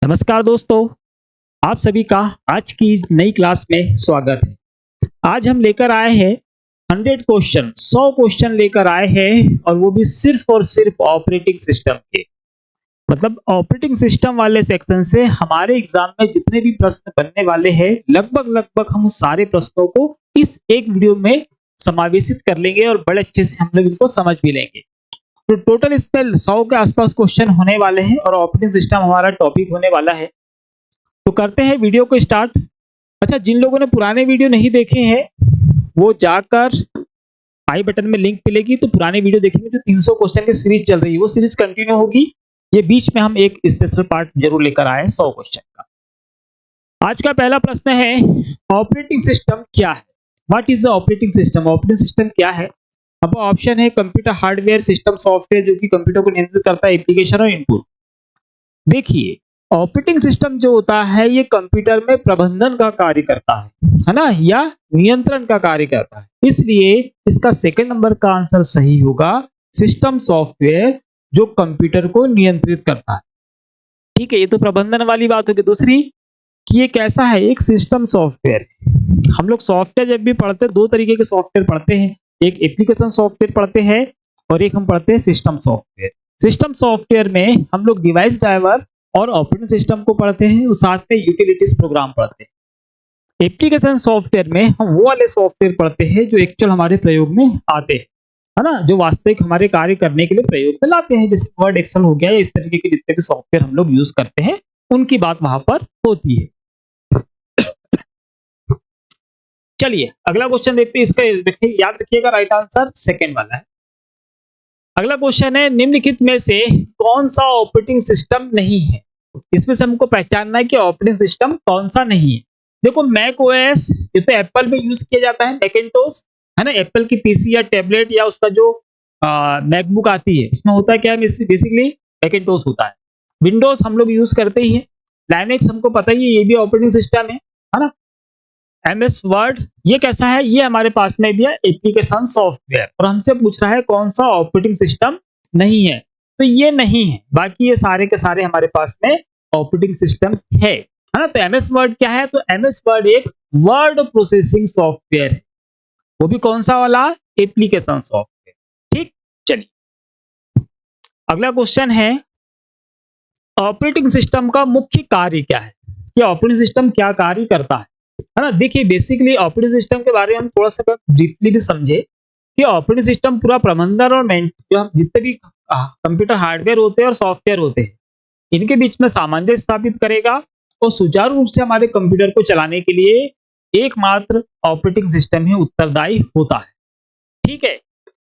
नमस्कार दोस्तों, आप सभी का आज की इस नई क्लास में स्वागत है। आज हम लेकर आए हैं 100 क्वेश्चन लेकर आए हैं और वो भी सिर्फ और सिर्फ ऑपरेटिंग सिस्टम के। मतलब ऑपरेटिंग सिस्टम वाले सेक्शन से हमारे एग्जाम में जितने भी प्रश्न बनने वाले हैं लगभग हम उस सारे प्रश्नों को इस एक वीडियो में समावेशित कर लेंगे और बड़े अच्छे से हम लोग इनको समझ भी लेंगे। तो टोटल इस पे 100 के आसपास क्वेश्चन होने वाले हैं और ऑपरेटिंग सिस्टम हमारा टॉपिक होने वाला है। तो करते हैं वीडियो को स्टार्ट। अच्छा, जिन लोगों ने पुराने वीडियो नहीं देखे हैं वो जाकर आई बटन में लिंक मिलेगी, तो पुराने वीडियो देखेंगे। जो 300 क्वेश्चन की सीरीज चल रही है वो सीरीज कंटिन्यू होगी। ये बीच में हम एक स्पेशल पार्ट जरूर लेकर आए 100 क्वेश्चन का। आज का पहला प्रश्न है, ऑपरेटिंग सिस्टम क्या है? What is the operating system? Operating system क्या है? अब ऑप्शन है कंप्यूटर हार्डवेयर, सिस्टम सॉफ्टवेयर जो कि कंप्यूटर को नियंत्रित करता है, एप्लीकेशन और इनपुट। देखिए, ऑपरेटिंग सिस्टम जो होता है ये कंप्यूटर में प्रबंधन का कार्य करता है ना, या नियंत्रण का कार्य करता है। इसलिए इसका सेकंड नंबर का आंसर सही होगा, सिस्टम सॉफ्टवेयर जो कंप्यूटर को नियंत्रित करता है। ठीक है, ये तो प्रबंधन वाली बात होगी। दूसरी कि ये कैसा है, एक सिस्टम सॉफ्टवेयर। हम लोग सॉफ्टवेयर जब भी पढ़ते हैं दो तरीके के सॉफ्टवेयर पढ़ते हैं, एक एप्लीकेशन सॉफ्टवेयर पढ़ते हैं और एक हम पढ़ते हैं सिस्टम सॉफ्टवेयर। सिस्टम सॉफ्टवेयर में हम लोग डिवाइस ड्राइवर और ऑपरेटिंग सिस्टम को पढ़ते हैं, साथ में यूटिलिटीज प्रोग्राम पढ़ते हैं। एप्लीकेशन सॉफ्टवेयर में हम वो वाले सॉफ्टवेयर पढ़ते हैं जो एक्चुअल हमारे प्रयोग में आते हैं, है ना, जो वास्तविक हमारे कार्य करने के लिए प्रयोग में लाते हैं, जैसे वर्ड, एक्सेल हो गया, इस तरीके के जितने भी सॉफ्टवेयर हम लोग यूज करते हैं उनकी बात वहां पर होती है। चलिए अगला क्वेश्चन देखते हैं। इसका देखिए, याद रखिएगा, राइट आंसर सेकंड वाला है। अगला क्वेश्चन है, निम्नलिखित में से कौन सा ऑपरेटिंग सिस्टम नहीं है? इसमें से हमको पहचानना है कि ऑपरेटिंग सिस्टम कौन सा नहीं है। देखो, मैक ओएस ये तो एप्पल में यूज किया जाता है, मैकिंटोश है ना, एप्पल की पीसी या टैबलेट या उसका जो मैकबुक आती है उसमें होता है क्या, बेसिकली मैकिंटोश होता है। विंडोज हम लोग यूज करते ही है। लाइनेक्स हमको पता ही है, ये भी ऑपरेटिंग सिस्टम है ना। एमएस वर्ड ये कैसा है, ये हमारे पास में भी है, एप्लीकेशन सॉफ्टवेयर। और हमसे पूछ रहा है कौन सा ऑपरेटिंग सिस्टम नहीं है, तो ये नहीं है। बाकी ये सारे के सारे हमारे पास में ऑपरेटिंग सिस्टम है ना। तो एमएस वर्ड क्या है, तो एमएस वर्ड एक वर्ड प्रोसेसिंग सॉफ्टवेयर है, वो भी कौन सा वाला, एप्लीकेशन सॉफ्टवेयर। ठीक, चलिए अगला क्वेश्चन है, ऑपरेटिंग सिस्टम का मुख्य कार्य क्या है, कि ऑपरेटिंग सिस्टम क्या कार्य करता है ना। देखिए, बेसिकली ऑपरेटिंग सिस्टम के बारे में हम थोड़ा सा ब्रीफली भी समझे कि ऑपरेटिंग सिस्टम पूरा प्रबंधन और जो हम जितने भी कंप्यूटर हार्डवेयर होते हैं और सॉफ्टवेयर होते हैं इनके बीच में सामंजस्य स्थापित करेगा और सुचारू रूप से हमारे कंप्यूटर को चलाने के लिए एकमात्र ऑपरेटिंग सिस्टम ही उत्तरदायी होता है। ठीक है,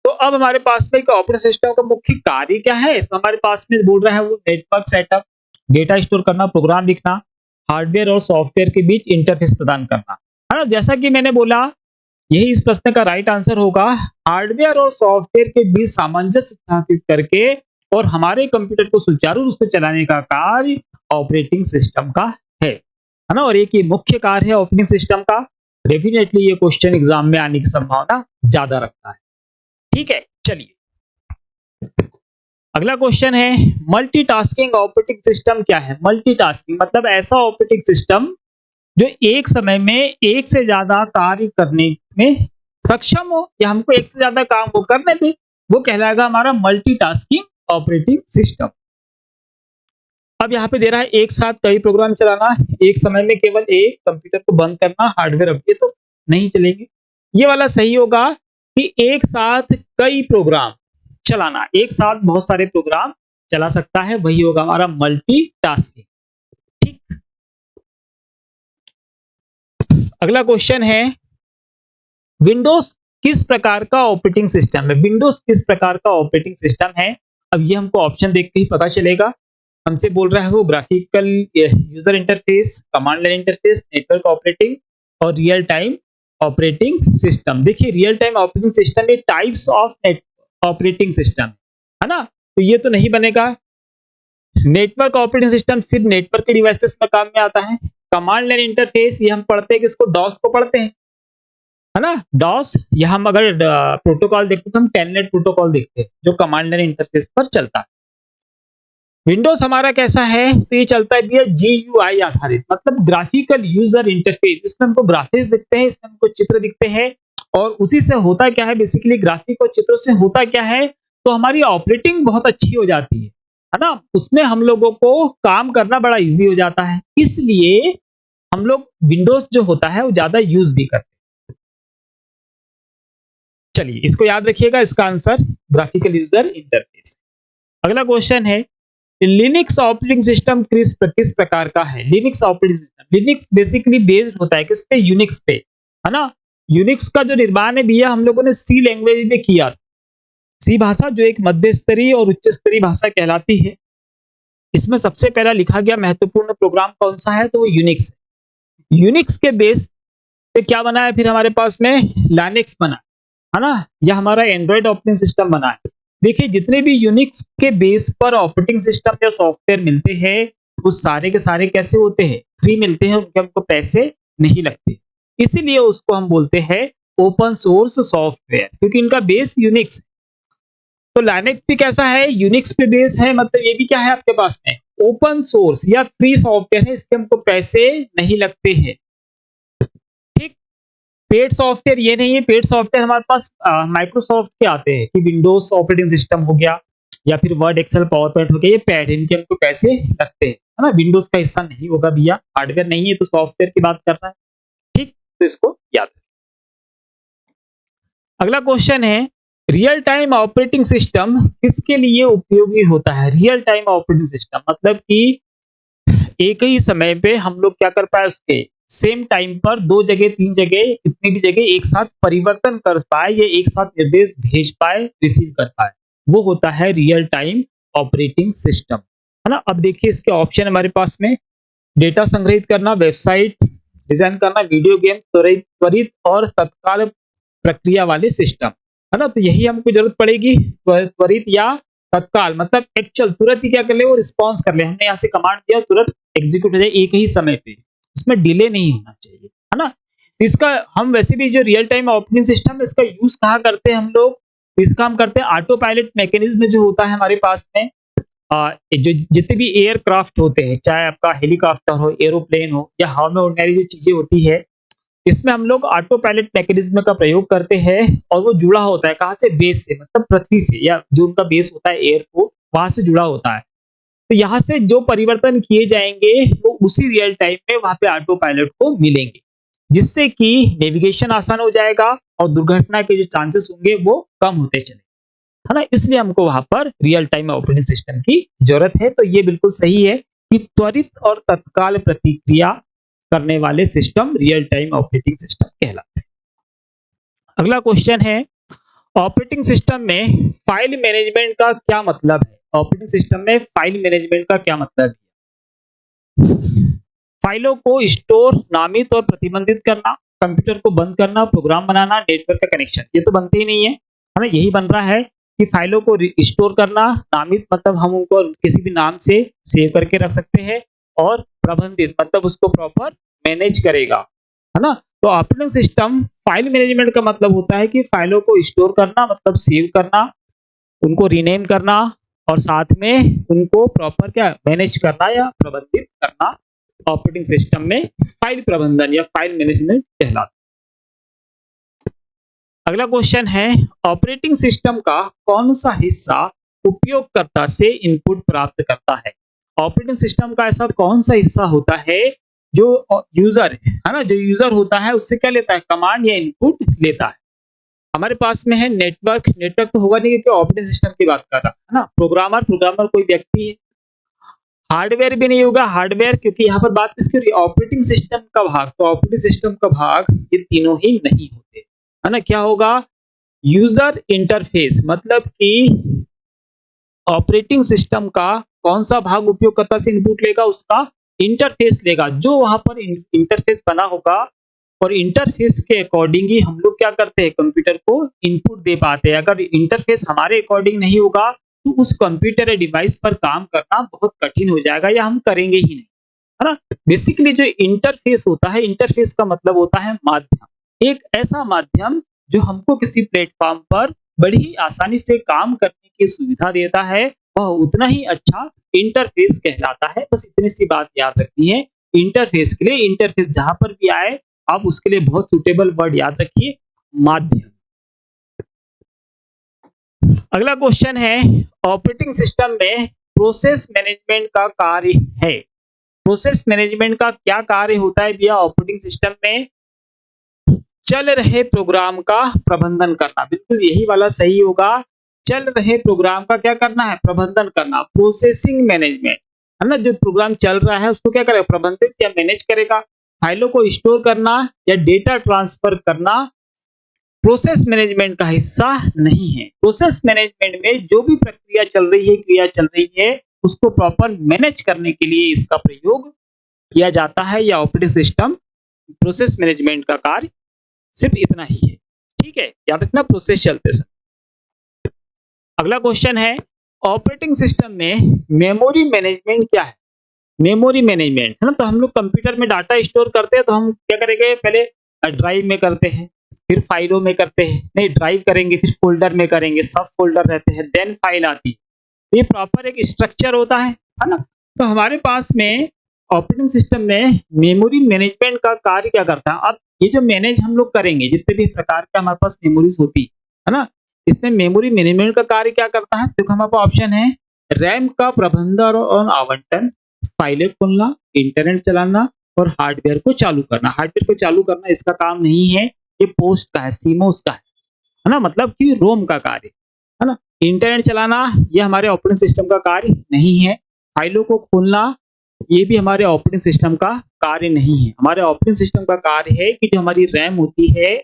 तो अब हमारे पास में ऑपरेटिंग सिस्टम का मुख्य कार्य क्या है, तो हमारे पास में बोल रहा है वो नेटवर्क सेटअप, डेटा स्टोर करना, प्रोग्राम लिखना, हार्डवेयर और सॉफ्टवेयर के बीच इंटरफेस प्रदान करना, है ना। जैसा कि मैंने बोला, यही इस प्रश्न का राइट आंसर होगा। हार्डवेयर और सॉफ्टवेयर के बीच सामंजस्य स्थापित करके और हमारे कंप्यूटर को सुचारू रूप से चलाने का कार्य ऑपरेटिंग सिस्टम का है ना। और एक ये मुख्य कार्य है ऑपरेटिंग सिस्टम का। डेफिनेटली ये क्वेश्चन एग्जाम में आने की संभावना ज्यादा रखता है। ठीक है, चलिए अगला क्वेश्चन है, मल्टीटास्किंग ऑपरेटिंग सिस्टम क्या है? मल्टीटास्किंग मतलब ऐसा ऑपरेटिंग सिस्टम जो एक समय में एक से ज्यादा कार्य करने में सक्षम हो, या हमको एक से ज्यादा काम वो करने दे, वो कहलाएगा हमारा मल्टीटास्किंग ऑपरेटिंग सिस्टम। अब यहाँ पे दे रहा है एक साथ कई प्रोग्राम चलाना, एक समय में केवल एक, कंप्यूटर को बंद करना, हार्डवेयर अपडेट, तो नहीं चलेंगे। ये वाला सही होगा कि एक साथ कई प्रोग्राम चलाना, एक साथ बहुत सारे प्रोग्राम चला सकता है, वही होगा हमारा मल्टीटास्किंग। ठीक, अगला क्वेश्चन है, विंडोज किस प्रकार का ऑपरेटिंग सिस्टम है? विंडोज किस प्रकार का ऑपरेटिंग सिस्टम है? अब ये हमको ऑप्शन देख के ही पता चलेगा। हमसे बोल रहा है वो graphical user interface, command line interface, network operating और रियल टाइम ऑपरेटिंग सिस्टम। देखिए, रियल टाइम ऑपरेटिंग सिस्टम ये टाइप्स ऑफ ऑपरेटिंग सिस्टम है ना, तो ये तो नहीं बनेगा। नेटवर्क ऑपरेटिंग सिस्टम सिर्फ नेटवर्क के डिवाइसेस में काम में आता है। कमांड लाइन इंटरफेस ये हम पढ़ते हैं किसको, डॉस को पढ़ते हैं, है ना। डॉस या हम अगर प्रोटोकॉल देखते हैं तो हम टेलनेट प्रोटोकॉल देखते हैं जो कमांड लाइन इंटरफेस पर चलता है। विंडोज हमारा कैसा है, तो ये चलता है भैया GUI आधारित, मतलब ग्राफिकल यूजर इंटरफेस। इसमें हमको ग्राफिक्स दिखते हैं, इसमें हमको चित्र दिखते हैं, और उसी से होता क्या है, बेसिकली ग्राफिक और चित्रों से होता क्या है, तो हमारी ऑपरेटिंग बहुत अच्छी हो जाती है ना। उसमें हम लोगों को काम करना बड़ा इजी हो जाता है, इसलिए हम लोग विंडोज जो होता है वो ज्यादा यूज भी करते हैं। चलिए इसको याद रखिएगा, इसका आंसर ग्राफिकल यूजर इंटरफेस। अगला क्वेश्चन है, लिनक्स ऑपरेटिंग सिस्टम किस प्रकार का है। Linux operating system, Linux basically based होता है किस पे, यूनिक्स पे, है ना। यूनिक्स का जो निर्माण है भैया हम लोगों ने सी लैंग्वेज में किया। सी भाषा जो एक मध्य स्तरीय और उच्च स्तरीय भाषा कहलाती है, इसमें सबसे पहला लिखा गया महत्वपूर्ण प्रोग्राम कौन सा है, तो वो यूनिक्स है। यूनिक्स के बेस पे क्या बना है फिर हमारे पास में, लाइनेक्स बना है ना। यह हमारा एंड्रॉइड ऑपरेटिंग सिस्टम बना है। देखिए जितने भी यूनिक्स के बेस पर ऑपरेटिंग सिस्टम या सॉफ्टवेयर मिलते हैं, वो सारे के सारे कैसे होते हैं, फ्री मिलते हैं, उनके हमको पैसे नहीं लगते, इसीलिए उसको हम बोलते हैं ओपन सोर्स सॉफ्टवेयर, क्योंकि इनका बेस यूनिक्स। तो लाइनेक्स भी कैसा है, यूनिक्स पे बेस है, मतलब ये भी क्या है आपके पास में, ओपन सोर्स या फ्री सॉफ्टवेयर है, इसके हमको पैसे नहीं लगते हैं। ठीक, पेड सॉफ्टवेयर ये नहीं है, पेड सॉफ्टवेयर हमारे पास माइक्रोसॉफ्ट के आते हैं, कि विंडोज ऑपरेटिंग सिस्टम हो गया या फिर वर्ड एक्सेल पावर पॉइंट हो गया, ये पेड, इनके हमको पैसे लगते हैं, है ना। विंडोज का हिस्सा नहीं होगा भैया, हार्डवेयर नहीं है तो सॉफ्टवेयर की बात कर रहा है। ठीक, तो इसको याद रखें। अगला क्वेश्चन है, रियल टाइम ऑपरेटिंग सिस्टम किसके लिए उपयोगी होता है। रियल टाइम ऑपरेटिंग सिस्टम मतलब कि एक ही समय पे हम लोग क्या कर पाए, उसके सेम टाइम पर दो जगह तीन जगह कितनी भी जगह एक साथ परिवर्तन कर पाए, या एक साथ निर्देश भेज पाए, रिसीव कर पाए, वो होता है रियल टाइम ऑपरेटिंग सिस्टम, है ना। अब देखिए इसके ऑप्शन हमारे पास में, डेटा संग्रहित करना, वेबसाइट डिजाइन करना, वीडियो गेम, त्वरित और तत्काल प्रक्रिया वाले सिस्टम, है ना। तो यही हमको जरूरत पड़ेगी, त्वरित या तत्काल, मतलब एक्चुअल तुरंत ही क्या कर ले, वो रिस्पॉन्स कर ले, हमने यहाँ से कमांड दिया तुरंत एग्जीक्यूट हो जाए एक ही समय पे, उसमें डिले नहीं होना चाहिए, है ना। इसका हम वैसे भी जो रियल टाइम ऑपरेटिंग सिस्टम, इसका यूज कहाँ करते हैं हम लोग, इसका हम करते हैं ऑटो पायलट मैकेनिज्म जो होता है हमारे पास में, जो जितने भी एयरक्राफ्ट होते हैं, चाहे आपका हेलीकॉप्टर हो, एरोप्लेन हो, या हवा में उड़ने वाली जो चीजें होती है, इसमें हम लोग ऑटो पायलट मैकेनिज्म का प्रयोग करते हैं, और वो जुड़ा होता है कहाँ से, बेस से, मतलब पृथ्वी से, या जो उनका बेस होता है एयरपोर्ट, वहां से जुड़ा होता है। तो यहाँ से जो परिवर्तन किए जाएंगे वो उसी रियल टाइम में वहां पे ऑटो पायलट को मिलेंगे, जिससे कि नेविगेशन आसान हो जाएगा और दुर्घटना के जो चांसेस होंगे वो कम होते चले, है ना। इसलिए हमको वहां पर रियल टाइम ऑपरेटिंग सिस्टम की जरूरत है। तो ये बिल्कुल सही है कि त्वरित और तत्काल प्रतिक्रिया करने वाले system real time operating system कहलाते हैं। अगला क्वेश्चन है, ऑपरेटिंग सिस्टम में फाइल मैनेजमेंट का क्या मतलब है। ऑपरेटिंग सिस्टम में फाइल मैनेजमेंट का क्या मतलब है, फाइलों को स्टोर, नामित और प्रतिबंधित करना, कंप्यूटर को बंद करना, प्रोग्राम बनाना, नेटवर्क का कनेक्शन, ये तो बनते ही नहीं है, है ना। यही बन रहा है कि फाइलों को स्टोर करना, नामित मतलब हम उनको किसी भी नाम से सेव करके रख सकते हैं, और प्रबंधित मतलब उसको प्रॉपर मैनेज करेगा, है ना। तो ऑपरेटिंग सिस्टम फाइल मैनेजमेंट का मतलब होता है कि फाइलों को स्टोर करना मतलब सेव करना, उनको रीनेम करना, और साथ में उनको प्रॉपर क्या मैनेज करना या प्रबंधित करना, ऑपरेटिंग सिस्टम में फाइल प्रबंधन या फाइल मैनेजमेंट कहलाता है। अगला क्वेश्चन है, ऑपरेटिंग सिस्टम का कौन सा हिस्सा उपयोगकर्ता से इनपुट प्राप्त करता है। ऑपरेटिंग सिस्टम का ऐसा कौन सा हिस्सा होता है जो यूजर है ना, जो यूजर होता है उससे क्या लेता है, कमांड या इनपुट लेता है। हमारे पास में है नेटवर्क, नेटवर्क तो होगा नहीं क्योंकि ऑपरेटिंग सिस्टम की बात कर रहा है ना। प्रोग्रामर, प्रोग्रामर कोई व्यक्ति है। हार्डवेयर भी नहीं होगा, हार्डवेयर क्योंकि यहाँ पर बात किसकी हो रही है, ऑपरेटिंग सिस्टम का भाग, तो ऑपरेटिंग सिस्टम का भाग ये तीनों ही नहीं होते, है ना। क्या होगा, यूजर इंटरफेस, मतलब कि ऑपरेटिंग सिस्टम का कौन सा भाग उपयोगकर्ता से इनपुट लेगा, उसका इंटरफेस लेगा, जो वहां पर इंटरफेस बना होगा, और इंटरफेस के अकॉर्डिंग ही हम लोग क्या करते हैं, कंप्यूटर को इनपुट दे पाते हैं। अगर इंटरफेस हमारे अकॉर्डिंग नहीं होगा तो उस कंप्यूटर या डिवाइस पर काम करना बहुत कठिन हो जाएगा, या हम करेंगे ही नहीं, है ना। बेसिकली जो इंटरफेस होता है, इंटरफेस का मतलब होता है माध्यम, एक ऐसा माध्यम जो हमको किसी प्लेटफॉर्म पर बड़ी ही आसानी से काम करने की सुविधा देता है, वह उतना ही अच्छा इंटरफेस कहलाता है। बस इतनी सी बात याद रखनी है इंटरफेस के लिए। इंटरफेस जहां पर भी आए आप उसके लिए बहुत सुटेबल वर्ड याद रखिए, माध्यम। अगला क्वेश्चन है, ऑपरेटिंग सिस्टम में प्रोसेस मैनेजमेंट का कार्य है। प्रोसेस मैनेजमेंट का क्या कार्य होता है भैया ऑपरेटिंग सिस्टम में? चल रहे प्रोग्राम का प्रबंधन करना, बिल्कुल यही वाला सही होगा। चल रहे प्रोग्राम का क्या करना है? प्रबंधन करना। प्रोसेसिंग मैनेजमेंट है ना, जो प्रोग्राम चल रहा है उसको क्या करेगा? प्रबंधित या मैनेज करेगा। फाइलों को स्टोर करना या डेटा ट्रांसफर करना प्रोसेस मैनेजमेंट का हिस्सा नहीं है। प्रोसेस मैनेजमेंट में जो भी प्रक्रिया चल रही है, क्रिया चल रही है, उसको प्रॉपर मैनेज करने के लिए इसका प्रयोग किया जाता है। या ऑपरेटिंग सिस्टम प्रोसेस मैनेजमेंट का कार्य सिर्फ इतना ही है। ठीक है, याद रखना प्रोसेस चलते समय। अगला क्वेश्चन है, ऑपरेटिंग सिस्टम में मेमोरी मैनेजमेंट क्या है? मेमोरी मैनेजमेंट है ना, तो हम लोग कंप्यूटर में डाटा स्टोर करते हैं तो हम क्या करेंगे? पहले ड्राइव में करते हैं, फिर फाइलों में करते हैं। नहीं, ड्राइव करेंगे, फिर फोल्डर में करेंगे, सब फोल्डर रहते हैं, देन फाइल आती है। ये प्रॉपर एक स्ट्रक्चर होता है ना। तो हमारे पास में ऑपरेटिंग सिस्टम में मेमोरी मैनेजमेंट का कार्य क्या करता है? अब ये जो मैनेज हम लोग करेंगे, जितने भी प्रकार का हमारे पास मेमोरीज होती है ना, इसमें मेमोरी मैनेजमेंट का कार्य क्या करता है? देखो हमारे पास ऑप्शन है, रैम का प्रबंधन और आवंटन, फाइलें खोलना, इंटरनेट चलाना और हार्डवेयर को चालू करना। हार्डवेयर को चालू करना इसका काम नहीं है, ये पोस्ट का है, सीमोस का है ना, मतलब कि रोम का कार्य है ना। इंटरनेट चलाना ये हमारे ऑपरेटिंग सिस्टम का कार्य नहीं है। फाइलों को खोलना ये भी हमारे ऑपरेटिंग सिस्टम का कार्य नहीं है। हमारे ऑपरेटिंग सिस्टम का कार्य है कि जो हमारी रैम होती है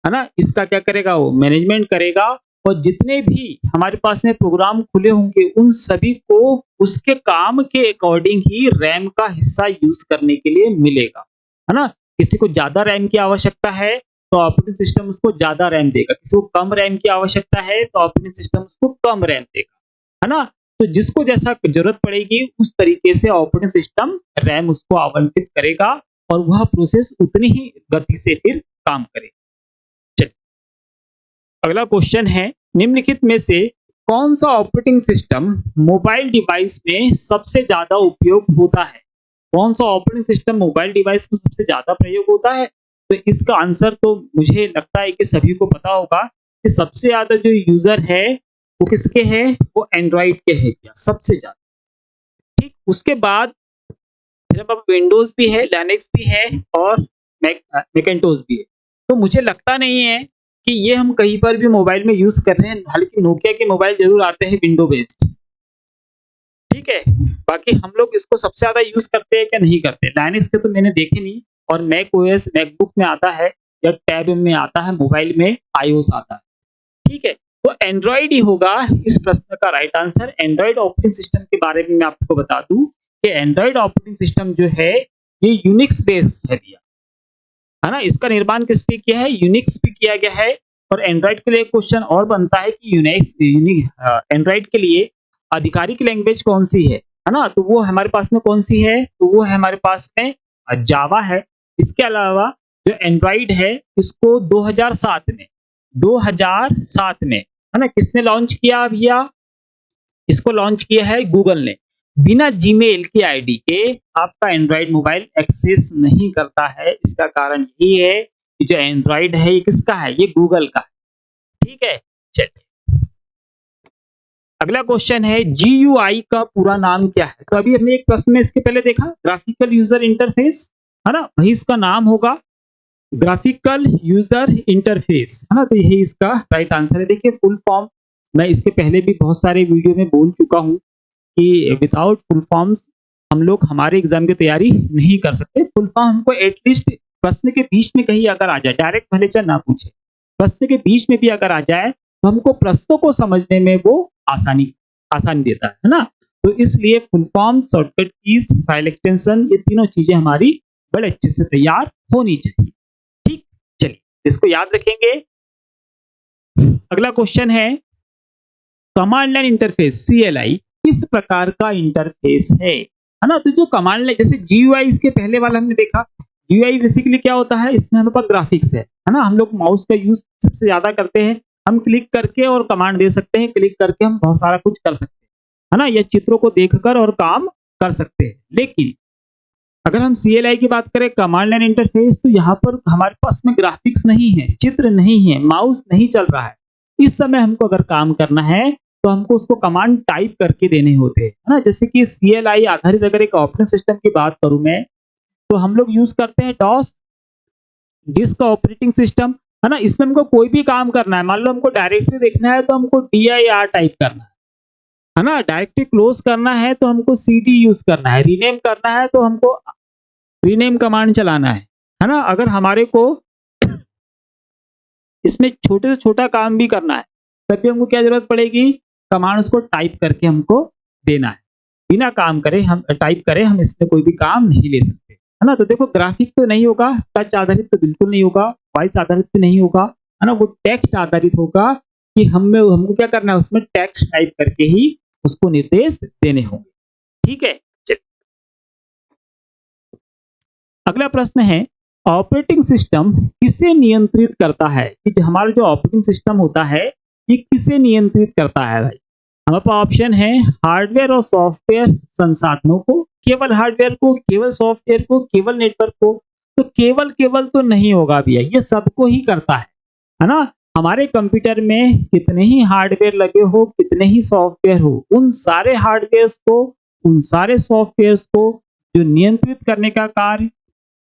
ना, इसका क्या करेगा? वो मैनेजमेंट करेगा और जितने भी हमारे पास में प्रोग्राम खुले होंगे उन सभी को उसके काम के अकॉर्डिंग ही रैम का हिस्सा यूज करने के लिए मिलेगा, है ना। किसी को ज्यादा रैम की आवश्यकता है तो ऑपरेटिंग सिस्टम उसको ज्यादा रैम देगा, किसी को कम रैम की आवश्यकता है तो ऑपरेटिंग सिस्टम उसको कम रैम देगा, है ना। तो जिसको जैसा जरूरत पड़ेगी उस तरीके से ऑपरेटिंग सिस्टम रैम उसको आवंटित करेगा और वह प्रोसेस उतनी ही गति से फिर काम करेगा। अगला क्वेश्चन है, निम्नलिखित में से कौन सा ऑपरेटिंग सिस्टम मोबाइल डिवाइस में सबसे ज्यादा उपयोग होता है? कौन सा ऑपरेटिंग सिस्टम मोबाइल डिवाइस में सबसे ज्यादा प्रयोग होता है? तो इसका आंसर तो मुझे लगता है कि सभी को पता होगा कि सबसे ज्यादा जो यूजर है वो किसके है? वो एंड्रॉइड के है क्या सबसे ज्यादा। ठीक, उसके बाद फिर अब विंडोज भी है, लिनक्स भी है और मैकिंटोश भी है। तो मुझे लगता नहीं है कि ये हम कहीं पर भी मोबाइल में यूज कर रहे हैं, हालांकि नोकिया के मोबाइल जरूर आते हैं विंडो बेस्ड। ठीक है, बाकी हम लोग इसको सबसे ज्यादा यूज करते हैं क्या? नहीं करते। लाइनक्स के तो मैंने देखे नहीं, और मैक ओएस मैकबुक में आता है या टैब में आता है, मोबाइल में आईओएस आता है। ठीक है, तो एंड्रॉइड ही होगा इस प्रश्न का right answer. Android operating system के बारे में मैं आपको बता दूं कि एंड्रॉइड ऑपरेटिंग सिस्टम जो है ये यूनिक्स बेस्ड है भैया, है ना। इसका निर्माण किस पे किया है? यूनिक्स पे किया गया है। और एंड्रॉइड के लिए क्वेश्चन और बनता है कि एंड्रॉइड के लिए आधिकारिक लैंग्वेज कौन सी है ना। तो वो हमारे पास में कौन सी है? तो वो है हमारे पास में जावा है। इसके अलावा जो एंड्रॉइड है इसको 2007 में है ना किसने लॉन्च किया भैया? इसको लॉन्च किया है गूगल ने। बिना जीमेल की आईडी के आपका एंड्रॉइड मोबाइल एक्सेस नहीं करता है। इसका कारण यही है कि जो एंड्रॉइड है ये किसका है? ये गूगल का है। ठीक है, चलिए अगला क्वेश्चन है, GUI का पूरा नाम क्या है? तो अभी हमने एक प्रश्न में इसके पहले देखा ग्राफिकल यूजर इंटरफेस, है ना, वही इसका नाम होगा ग्राफिकल यूजर इंटरफेस, है ना। तो यही इसका राइट आंसर है। देखिए फुल फॉर्म मैं इसके पहले भी बहुत सारे वीडियो में बोल चुका हूँ कि विदाउट फुल फॉर्म्स हम लोग हमारे एग्जाम की तैयारी नहीं कर सकते। फुल फॉर्म हमको एटलीस्ट प्रश्न के बीच में कहीं अगर आ जाए, डायरेक्ट भले चाहे ना पूछे, प्रश्न के बीच में भी अगर आ जाए तो हमको प्रश्नों को समझने में वो आसानी देता है ना। तो इसलिए full form, shortcut keys, file extension, ये तीनों चीजें हमारी बड़े अच्छे से तैयार होनी चाहिए। ठीक, चलिए इसको याद रखेंगे। अगला क्वेश्चन है, कमांड लाइन इंटरफेस CLI किस प्रकार का इंटरफेस है ना। तो जो कमांड लाइन जैसे GUI इसके पहले वाला हमने देखा, GUI बेसिकली क्या होता है? इसमें हमारे पास ग्राफिक्स है ना। हम लोग माउस का यूज सबसे ज्यादा करते हैं, हम क्लिक करके और कमांड दे सकते हैं, क्लिक करके हम बहुत सारा कुछ कर सकते हैं। है ना, या चित्रों को देखकर और काम कर सकते हैं। लेकिन अगर हम CLI की बात करें, कमांड लाइन इंटरफेस, तो यहाँ पर हमारे पास में ग्राफिक्स नहीं है, चित्र नहीं है, माउस नहीं चल रहा है। इस समय हमको अगर काम करना है तो हमको उसको कमांड टाइप करके देने होते हैं, है ना। जैसे कि CLI आधारित अगर एक ऑपरेटिंग सिस्टम की बात करूं मैं, तो हम लोग यूज करते हैं डॉस, डिस्क ऑपरेटिंग सिस्टम, है ना। इसमें हमको कोई भी काम करना है, मान लो हमको डायरेक्टरी देखना है तो हमको DIR टाइप करना है ना। डायरेक्टरी क्लोज करना है तो हमको CD यूज करना है, रीनेम करना है तो हमको रीनेम कमांड चलाना है ना। अगर हमारे को इसमें छोटे से छोटा काम भी करना है तब भी हमको क्या जरूरत पड़ेगी, कमांड उसको टाइप करके हमको देना है। बिना काम करे हम टाइप करें हम इसमें कोई भी काम नहीं ले सकते, है ना। तो देखो ग्राफिक तो नहीं होगा, टच आधारित तो बिल्कुल नहीं होगा, वॉइस आधारित भी नहीं होगा, है ना। वो टेक्स्ट आधारित होगा कि हमको क्या करना है, उसमें टेक्स्ट टाइप करके ही उसको निर्देश देने होंगे। ठीक है, अगला प्रश्न है, ऑपरेटिंग सिस्टम किसे नियंत्रित करता है। कि हमारा जो ऑपरेटिंग सिस्टम होता है ये किसे नियंत्रित करता है भाई। हमारे पास ऑप्शन है हार्डवेयर और सॉफ्टवेयर संसाधनों को, केवल हार्डवेयर को, केवल सॉफ्टवेयर को, केवल नेटवर्क को। तो केवल केवल तो नहीं होगा भैया, ये सबको ही करता है ना। हमारे कंप्यूटर में कितने ही हार्डवेयर लगे हो, कितने ही सॉफ्टवेयर हो, उन सारे हार्डवेयर को, उन सारे सॉफ्टवेयर को जो नियंत्रित करने का कार्य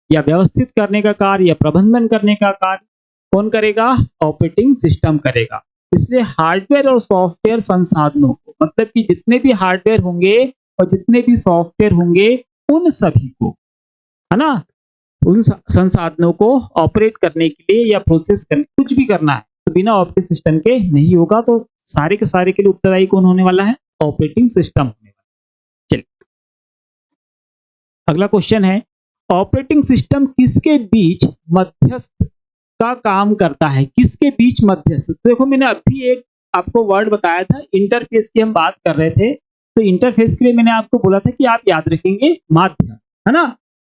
या व्यवस्थित करने का कार्य या प्रबंधन करने का कार्य कौन करेगा, ऑपरेटिंग सिस्टम करेगा। इसलिए हार्डवेयर और सॉफ्टवेयर संसाधनों को, मतलब कि जितने भी हार्डवेयर होंगे और जितने भी सॉफ्टवेयर होंगे उन सभी को, है ना, उन संसाधनों को ऑपरेट करने के लिए या प्रोसेस करने, कुछ भी करना है तो बिना ऑपरेटिंग सिस्टम के नहीं होगा। तो सारे के सारे के लिए उत्तरदायी कौन होने वाला है, ऑपरेटिंग सिस्टम होने वाला। चलिए अगला क्वेश्चन है, ऑपरेटिंग सिस्टम किसके बीच मध्यस्थ का काम करता है। किसके बीच मध्यस्थ, तो देखो मैंने अभी एक आपको वर्ड बताया था, इंटरफेस की हम बात कर रहे थे, तो इंटरफेस के लिए मैंने आपको बोला था कि आप याद रखेंगे माध्यम, है ना।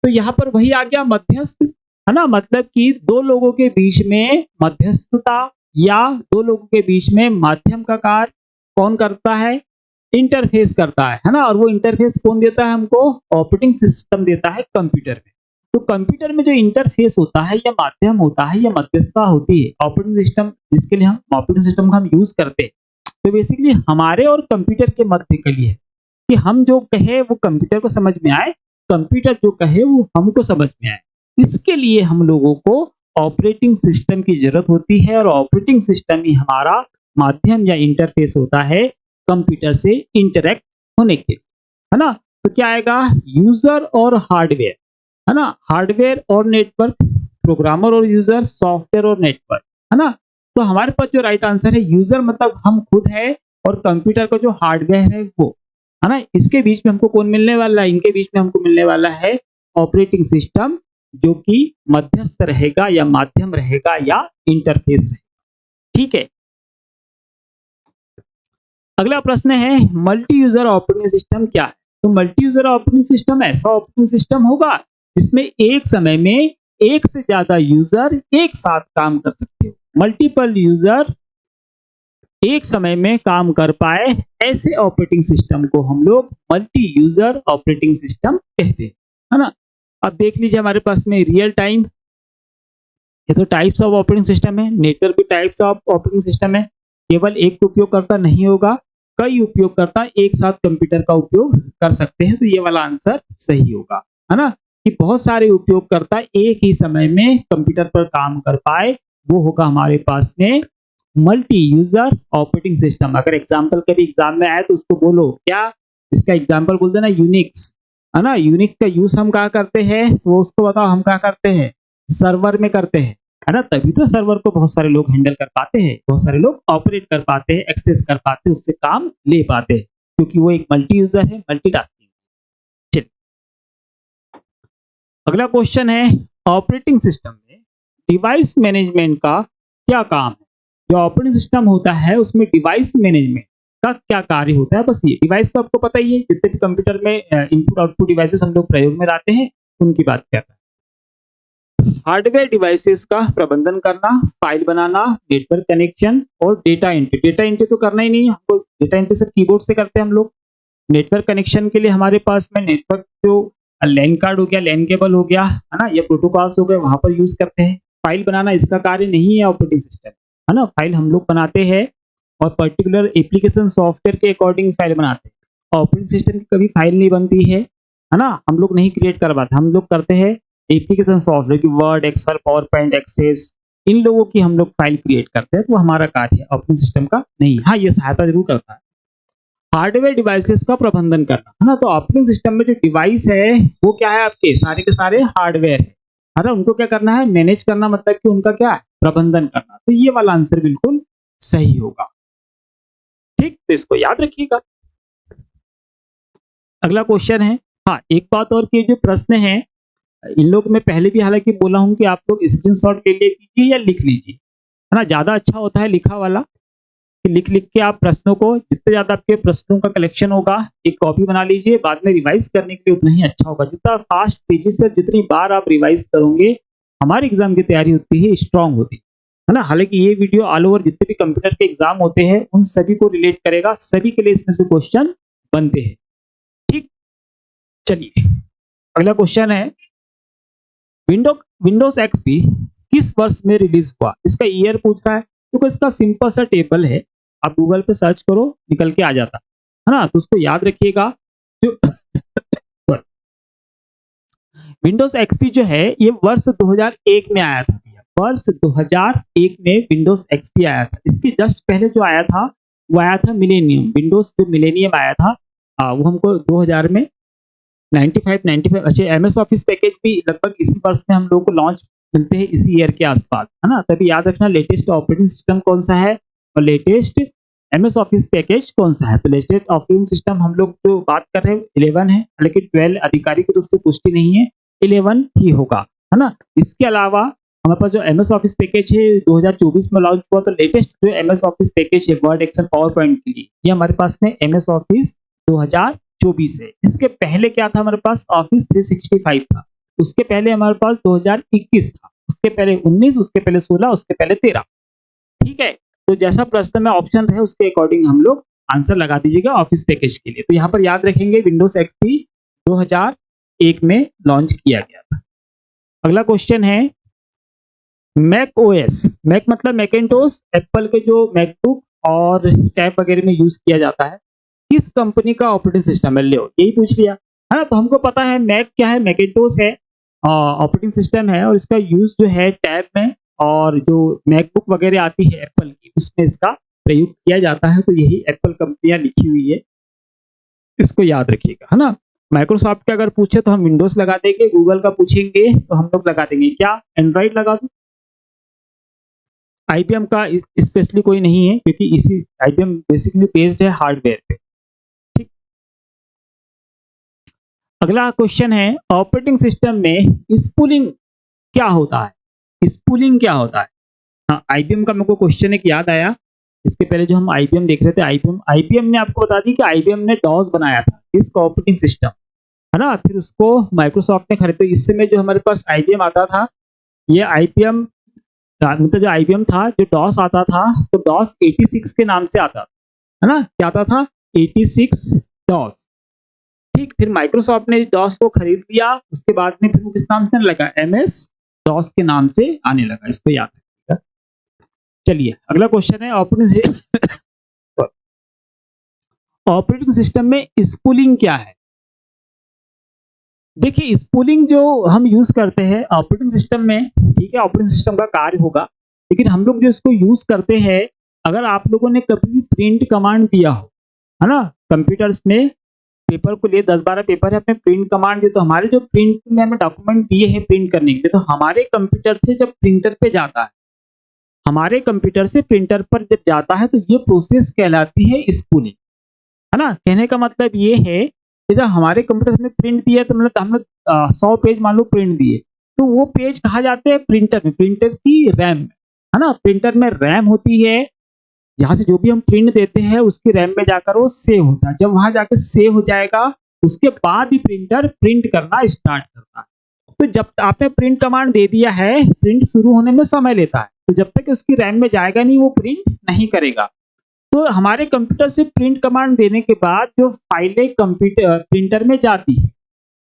तो यहाँ पर वही आ गया मध्यस्थ, है ना। मतलब कि दो लोगों के बीच में मध्यस्थता या दो लोगों के बीच में माध्यम का कार्य कौन करता है, इंटरफेस करता है ना। और वो इंटरफेस कौन देता है हमको, ऑपरेटिंग सिस्टम देता है कंप्यूटर में। तो कंप्यूटर में जो इंटरफेस होता है या माध्यम होता है या मध्यस्थता होती है, ऑपरेटिंग सिस्टम जिसके लिए हम ऑपरेटिंग सिस्टम का हम यूज करते हैं, तो बेसिकली हमारे और कंप्यूटर के मध्य के लिए है कि हम जो कहे वो कंप्यूटर को समझ में आए, कंप्यूटर जो कहे वो हमको समझ में आए। इसके लिए हम लोगों को ऑपरेटिंग सिस्टम की जरूरत होती है और ऑपरेटिंग सिस्टम ही हमारा माध्यम या इंटरफेस होता है कंप्यूटर से इंटरेक्ट होने के, है ना। तो क्या आएगा, यूजर और हार्डवेयर, है ना, हार्डवेयर और नेटवर्क, प्रोग्रामर और यूजर, सॉफ्टवेयर और नेटवर्क, है ना। तो हमारे पास जो राइट आंसर है, यूजर मतलब हम खुद है और कंप्यूटर का जो हार्डवेयर है वो, है ना। इसके बीच में हमको कौन मिलने वाला है, इनके बीच में हमको मिलने वाला है ऑपरेटिंग सिस्टम, जो कि मध्यस्थ रहेगा या माध्यम रहेगा या इंटरफेस रहेगा। ठीक है, अगला प्रश्न है, मल्टी यूजर ऑपरेटिंग सिस्टम क्या है। तो मल्टी यूजर ऑपरेटिंग सिस्टम ऐसा ऑपरेटिंग सिस्टम होगा जिसमें एक समय में एक से ज्यादा यूजर एक साथ काम कर सकते हो, मल्टीपल यूजर एक समय में काम कर पाए, ऐसे ऑपरेटिंग सिस्टम को हम लोग मल्टी यूजर ऑपरेटिंग सिस्टम कहते हैं, है ना। अब देख लीजिए हमारे पास में रियल टाइम, ये तो टाइप्स ऑफ ऑपरेटिंग सिस्टम है, नेटवर्क भी टाइप्स ऑफ ऑपरेटिंग सिस्टम है। केवल एक उपयोगकर्ता नहीं होगा, कई उपयोगकर्ता एक साथ कंप्यूटर का उपयोग कर सकते हैं, तो ये वाला आंसर सही होगा, है ना। कि बहुत सारे उपयोगकर्ता एक ही समय में कंप्यूटर पर काम कर पाए, वो होगा हमारे पास में मल्टी यूजर ऑपरेटिंग सिस्टम। अगर एग्जाम्पल कभी एग्जाम में आए तो उसको बोलो क्या, इसका एग्जाम्पल बोल देना यूनिक्स, है ना। यूनिक्स का यूज हम कहाँ करते हैं, तो उसको बताओ हम कहाँ करते हैं, सर्वर में करते हैं, है ना। तभी तो सर्वर को बहुत सारे लोग हैंडल कर पाते हैं, बहुत सारे लोग ऑपरेट कर पाते हैं, एक्सेस कर पाते हैं, उससे काम ले पाते हैं, क्योंकि वो एक मल्टी यूजर है, मल्टीटास्किंग। चलिए अगला क्वेश्चन है, ऑपरेटिंग सिस्टम में डिवाइस मैनेजमेंट का क्या काम है। जो ऑपरेटिंग सिस्टम होता है उसमें डिवाइस मैनेजमेंट का क्या कार्य होता है। बस ये डिवाइस तो आपको पता ही है, जितने भी कंप्यूटर में इनपुट आउटपुट डिवाइसेस हम लोग प्रयोग में लाते हैं उनकी बात कर रहे हैं। हार्डवेयर डिवाइसेस का प्रबंधन करना, फाइल बनाना, नेटवर्क कनेक्शन और डेटा एंट्री। डेटा एंट्री तो करना ही नहीं है हमको, डेटा एंट्री सब कीबोर्ड से करते हैं हम लोग, नेटवर्क कनेक्शन के लिए हमारे पास में नेटवर्क जो लैन कार्ड हो गया, लैन केबल हो गया, है ना, या प्रोटोकॉल्स हो गए, वहां पर यूज करते हैं। फाइल बनाना इसका कार्य नहीं है ऑपरेटिंग सिस्टम, है ना। फाइल हम लोग बनाते हैं और पर्टिकुलर एप्लीकेशन सॉफ्टवेयर के अकॉर्डिंग फाइल बनाते हैं। ऑपरेटिंग सिस्टम की कभी फाइल नहीं बनती है ना, हम लोग नहीं क्रिएट करवाते, हम लोग करते हैं एप्लीकेशन सॉफ्टवेयर की Word, Excel, PowerPoint, Access, इन लोगों की हम लोग फाइल क्रिएट करते हैं। तो हमारा कार्य है, ऑपरेटिंग सिस्टम का नहीं। हाँ, ये सहायता जरूर करता है। हार्डवेयर डिवाइसेस का प्रबंधन करना, है ना। तो ऑपरेटिंग सिस्टम में जो डिवाइस है वो क्या है, आपके सारे के सारे हार्डवेयर है ना। उनको क्या करना है, मैनेज करना, मतलब कि उनका क्या है, प्रबंधन करना। तो ये वाला आंसर बिल्कुल सही होगा। ठीक, तो इसको याद रखिएगा। अगला क्वेश्चन है, हाँ एक बात और कि जो प्रश्न है इन लोग में पहले भी हालांकि बोला हूं कि आप लोग स्क्रीनशॉट ले लीजिए या लिख लीजिए, है ना। ज्यादा अच्छा होता है लिखा वाला, कि लिख लिख के आप प्रश्नों को, जितने ज्यादा आपके प्रश्नों का कलेक्शन होगा एक कॉपी बना लीजिए, बाद में रिवाइज करने के लिए उतना ही अच्छा होगा। जितना फास्ट तेजी से जितनी बार आप रिवाइज करोगे, हमारे एग्जाम की तैयारी होती है स्ट्रांग होती है ना। हालांकि ये वीडियो ऑल ओवर जितने भी कंप्यूटर के एग्जाम होते हैं उन सभी को रिलेट करेगा, सभी के लिए इसमें से क्वेश्चन बनते हैं। ठीक, चलिए अगला क्वेश्चन है, विंडोज एक्सपी किस वर्ष में रिलीज हुआ। इसका ईयर पूछ रहा है, क्योंकि इसका सिंपल सा टेबल है, आप गूगल पे सर्च करो निकल के आ जाता है ना। तो उसको याद रखिएगा। जो विंडोज एक्सपी जो है ये वर्ष 2001 में आया था भैया, वर्ष 2001 में विंडोज एक्सपी आया था। इसके जस्ट पहले जो आया था वो आया था मिलेनियम, विंडोज जो मिलेनियम आया था वो हमको 2000 में 95 अच्छे एमएस ऑफिस पैकेज भी लगभग इसी वर्ष में हम लोगों को लॉन्च मिलते हैं, इसी ईयर के आसपास, है ना। तभी याद रखना लेटेस्ट ऑपरेटिंग सिस्टम कौन सा है और लेटेस्ट एमएस ऑफिस पैकेज कौन सा है। तो लेटेस्ट ऑपरेटिंग सिस्टम हम लोग जो बात कर रहे हैं 11 है, लेकिन 12 आधिकारिक रूप से पुष्टि नहीं है, 11 ही होगा, है ना। इसके अलावा हमारे पास जो एमएस ऑफिस पैकेज है 2024 में लॉन्च हुआ, तो लेटेस्ट जो एमएस ऑफिस पैकेज है वर्ड, एक्सेल, पावर पॉइंट के लिए, ये हमारे पास में एमएस ऑफिस 2024 है। इसके पहले क्या था, हमारे पास ऑफिस 365 था, उसके पहले हमारे पास 2021 था, उसके पहले 19, उसके पहले 16, उसके पहले 13। ठीक है, तो जैसा प्रश्न में ऑप्शन रहे उसके अकॉर्डिंग हम लोग आंसर लगा दीजिएगा ऑफिस पैकेज के लिए। तो यहाँ पर याद रखेंगे विंडोज एक्सपी 2001 में लॉन्च किया गया था। अगला क्वेश्चन है, मैक ओएस, मैक मतलब मैकिंटोश, एप्पल के जो मैकबुक और टैब वगैरह में यूज किया जाता है, किस कंपनी का ऑपरेटिंग सिस्टम है। लो यही पूछ लिया, है ना। तो हमको पता है मैक क्या है, मैकिंटोश है ऑपरेटिंग सिस्टम है, और इसका यूज जो है टैब में और जो मैकबुक वगैरह आती है एप्पल की उसमें इसका प्रयोग किया जाता है। तो यही एप्पल कंपनियां लिखी हुई है, इसको याद रखिएगा, है ना। माइक्रोसॉफ्ट का अगर पूछे तो हम विंडोज लगा देंगे, गूगल का पूछेंगे तो हम लोग लगा देंगे क्या, एंड्रॉइड लगा दो। आईबीएम का स्पेशली कोई नहीं है, क्योंकि इसी आईबीएम बेसिकली बेस्ड है हार्डवेयर पे। ठीक, अगला क्वेश्चन है, ऑपरेटिंग सिस्टम में स्पूलिंग क्या होता है, स्पूलिंग क्या होता है। हाँ, आईबीएम का मेरे को क्वेश्चन एक याद आया, इसके पहले जो हम आईबीएम देख रहे थे, आईबीएम ने आपको बता दी कि आईबीएम ने डॉस बनाया था, इसका ऑपरेटिंग सिस्टम, है ना। फिर उसको माइक्रोसॉफ्ट ने खरीदा। इस समय जो हमारे पास आईबीएम आता था, ये आईबीएम मतलब जो आईबीएम था, जो डॉस आता था तो डॉस 86 के नाम से आता था, है ना। क्या आता था, 86 डॉस। ठीक, फिर माइक्रोसॉफ्ट ने डॉस को खरीद लिया, उसके बाद में फिर वो किस नाम से आने लगा, एमएस डॉस के नाम से आने लगा, इसको याद रखिएगा। चलिए अगला क्वेश्चन है, ऑपरेटिंग सिस्टम में स्पूलिंग क्या है। देखिए स्पूलिंग जो हम यूज करते हैं ऑपरेटिंग सिस्टम में, ठीक है, ऑपरेटिंग सिस्टम का कार्य होगा, लेकिन हम लोग जो इसको यूज करते हैं, अगर आप लोगों ने कभी भी प्रिंट कमांड दिया हो, है ना, कंप्यूटर्स में पेपर को लिए 10-12 पेपर है, अपने प्रिंट कमांड दिए, तो हमारे जो प्रिंट में हमें डॉक्यूमेंट दिए हैं प्रिंट करने के लिए, तो हमारे कंप्यूटर से जब प्रिंटर पे जाता है, हमारे कंप्यूटर से प्रिंटर पर जब जाता है, तो ये प्रोसेस कहलाती है स्पूलिंग, है ना। कहने का मतलब ये है कि जब हमारे कंप्यूटर में प्रिंट दिया, तो मतलब हमने 100 पेज मान लो प्रिंट दिए, तो वो पेज कहा जाते हैं प्रिंटर में, प्रिंटर की रैम में, है ना। प्रिंटर में रैम होती है, जहाँ से जो भी हम प्रिंट देते हैं उसकी रैम में जाकर वो सेव होता है। जब वहां जाकर सेव हो जाएगा उसके बाद ही प्रिंटर प्रिंट करना स्टार्ट करता है। तो जब आपने प्रिंट कमांड दे दिया है, प्रिंट शुरू होने में समय लेता है, तो जब तक उसकी रैम में जाएगा नहीं वो प्रिंट नहीं करेगा। तो हमारे कंप्यूटर से प्रिंट कमांड देने के बाद जो फाइलें कंप्यूटर प्रिंटर में जाती है,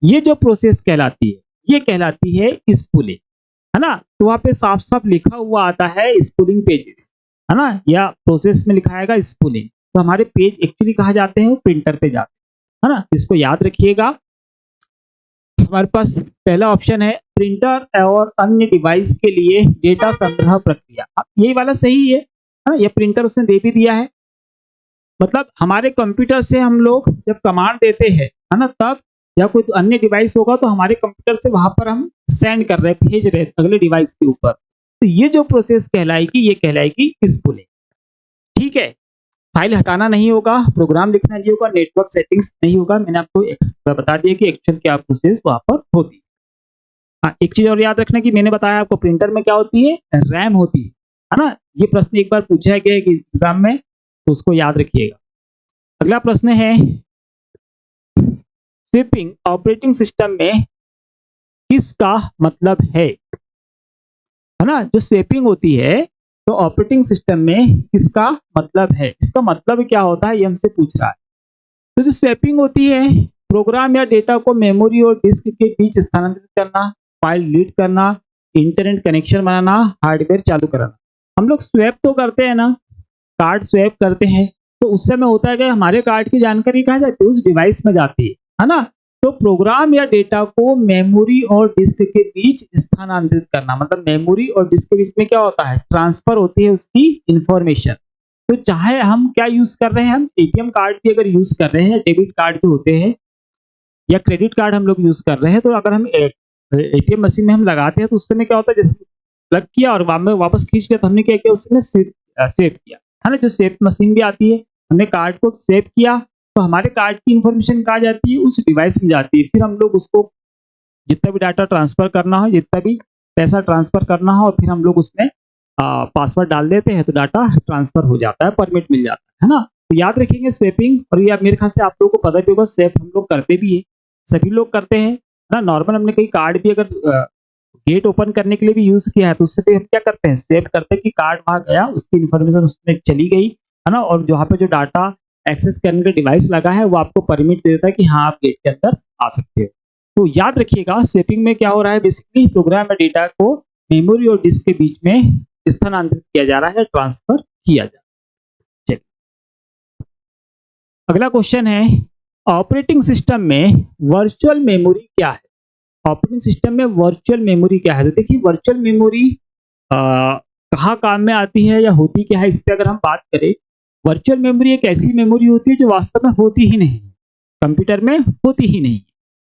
ये जो प्रोसेस कहलाती है, ये कहलाती है स्पूलिंग, है ना। तो वहाँ पे साफ साफ लिखा हुआ आता है स्पूलिंग पेजेस, है ना, या प्रोसेस में लिखा आएगा स्पूलिंग। तो हमारे पेज एक्चुअली कहाँ जाते हैं, वो प्रिंटर पे जाते हैं, है ना। इसको याद रखिएगा। हमारे पास पहला ऑप्शन है प्रिंटर और अन्य डिवाइस के लिए डेटा संग्रह प्रक्रिया। यही वाला सही है ना, ये प्रिंटर उसने दे भी दिया है। मतलब हमारे कंप्यूटर से हम लोग जब कमांड देते हैं, है ना, तब या कोई अन्य डिवाइस होगा तो हमारे कंप्यूटर से वहां पर हम सेंड कर रहे हैं, भेज रहे हैं अगले डिवाइस के ऊपर। तो ये जो प्रोसेस कहलाएगी, ये कहलाएगी स्पूलिंग। ठीक है, फाइल हटाना नहीं होगा, प्रोग्राम लिखना नहीं होगा, नेटवर्क सेटिंग्स नहीं होगा। मैंने आपको बता दिया कि एक्चुअल क्या प्रोसेस वहां पर होती है। हाँ, एक चीज और याद रखना कि मैंने बताया आपको प्रिंटर में क्या होती है, रैम होती है ना। ये प्रश्न एक बार पूछा गया है एग्जाम में, तो उसको याद रखिएगा। अगला प्रश्न है स्वीपिंग ऑपरेटिंग सिस्टम में किसका मतलब है ना। जो स्वीपिंग होती है तो ऑपरेटिंग सिस्टम में किसका मतलब है, इसका मतलब क्या होता है, ये हमसे पूछ रहा है। तो जो स्वैपिंग होती है, प्रोग्राम या डेटा को मेमोरी और डिस्क के बीच स्थानांतरित करना, फाइल डिलीट करना, इंटरनेट कनेक्शन बनाना, हार्डवेयर चालू कराना। हम लोग स्वैप तो करते हैं ना, कार्ड स्वैप करते हैं, तो उस समय होता है कि हमारे कार्ड की जानकारी कहाँ जाती है, उस डिवाइस में जाती है ना। तो प्रोग्राम या डेटा को मेमोरी और डिस्क के बीच स्थानांतरित करना, मतलब मेमोरी और डिस्क के बीच में क्या होता है, ट्रांसफर होती है उसकी इंफॉर्मेशन। तो चाहे हम क्या यूज कर रहे हैं, हम एटीएम कार्ड भी अगर यूज कर रहे हैं, डेबिट कार्ड जो होते हैं या क्रेडिट कार्ड हम लोग यूज कर रहे हैं, तो अगर हम एटीएम मशीन में हम लगाते हैं तो उस समय क्या होता है, जैसे प्लग किया और वापस खींच लिया, तो हमने क्या किया, उसमें स्वेप किया, है ना। जो स्वेप मशीन भी आती है, हमने कार्ड को स्वेप किया तो हमारे कार्ड की इंफॉर्मेशन कहाँ जाती है, उस डिवाइस में जाती है। फिर हम लोग उसको जितना भी डाटा ट्रांसफर करना हो, जितना भी पैसा ट्रांसफर करना हो, और फिर हम लोग उसमें पासवर्ड डाल देते हैं तो डाटा ट्रांसफर हो जाता है, परमिट मिल जाता है ना। तो याद रखेंगे स्वेपिंग, और ये मेरे ख्याल से आप लोगों को पता भी होगा, स्वेप हम लोग करते भी है, सभी लोग करते हैं ना। नॉर्मल हमने कई कार्ड भी अगर गेट ओपन करने के लिए भी यूज किया है, तो उससे हम क्या करते हैं, स्वेप करते हैं कि कार्ड वहां गया, उसकी इन्फॉर्मेशन उसमें चली गई, है ना। और जहाँ पे जो डाटा एक्सेस करने का डिवाइस लगा है, वो आपको परमिट देता है कि हाँ आप गेट के अंदर आ सकते हो। तो याद रखिएगा स्वेपिंग में क्या हो रहा है, बेसिकली प्रोग्राम या डेटा को मेमोरी और डिस्क के बीच में स्थानांतरित किया जा रहा है, ट्रांसफर किया जा रहा है। अगला क्वेश्चन है ऑपरेटिंग सिस्टम में वर्चुअल मेमोरी क्या है। ऑपरेटिंग सिस्टम में वर्चुअल मेमोरी क्या है, तो देखिए वर्चुअल मेमोरी कहाँ काम में आती है या होती क्या है, इस पर अगर हम बात करें, वर्चुअल मेमोरी एक ऐसी मेमोरी होती है जो वास्तव में होती ही नहीं, कंप्यूटर में होती ही नहीं,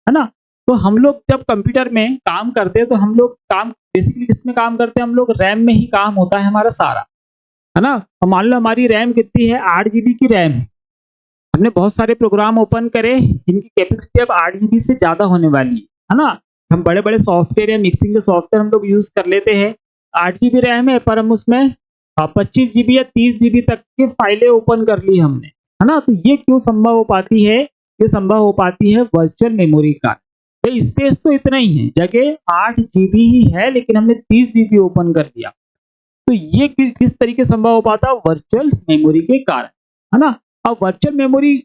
है ना। तो हम लोग जब कंप्यूटर में काम करते हैं तो हम लोग काम बेसिकली किसमें काम करते हैं, हम लोग रैम में ही काम होता है हमारा सारा, है ना। और मान लो हमारी रैम कितनी है, 8 जीबी की रैम है, हमने बहुत सारे प्रोग्राम ओपन करे जिनकी कैपेसिटी अब 8 जीबी से ज्यादा होने वाली है ना। हम बड़े बड़े सॉफ्टवेयर या मिक्सिंग के सॉफ्टवेयर हम लोग यूज कर लेते हैं, 8 जीबी रैम है, पर हम उसमें 25 जीबी या 30 जीबी तक की फाइलें ओपन कर ली हमने, है ना। तो ये क्यों संभव हो पाती है, ये संभव हो पाती है वर्चुअल मेमोरी का। भाई स्पेस तो इतना ही है, जगह 8 जीबी ही है, लेकिन हमने 30 जीबी ओपन कर दिया। तो ये किस तरीके संभव हो पाता, वर्चुअल मेमोरी के कारण, है ना। अब वर्चुअल मेमोरी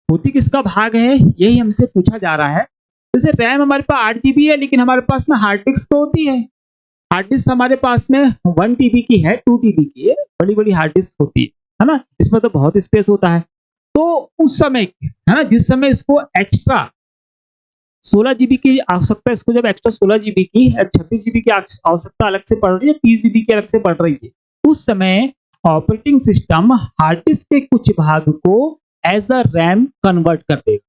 होती किसका भाग है, यही हमसे पूछा जा रहा है। जैसे रैम हमारे पास 8 जीबी है, लेकिन हमारे पास में हार्ड डिस्क तो होती है, हार्ड डिस्क हमारे पास में 1 टीबी की है, 2 टीबी की है, बड़ी बड़ी हार्ड डिस्क होती है ना। इसमें तो बहुत स्पेस होता है। तो उस समय, है ना, जिस समय इसको एक्स्ट्रा 16 जीबी की आवश्यकता, इसको जब एक्स्ट्रा 16 जीबी की 26 जीबी की आवश्यकता अलग से पड़ रही है, 30 जीबी की अलग से पड़ रही है, उस समय ऑपरेटिंग सिस्टम हार्ड डिस्क के कुछ भाग को एज अ रैम कन्वर्ट कर देगा,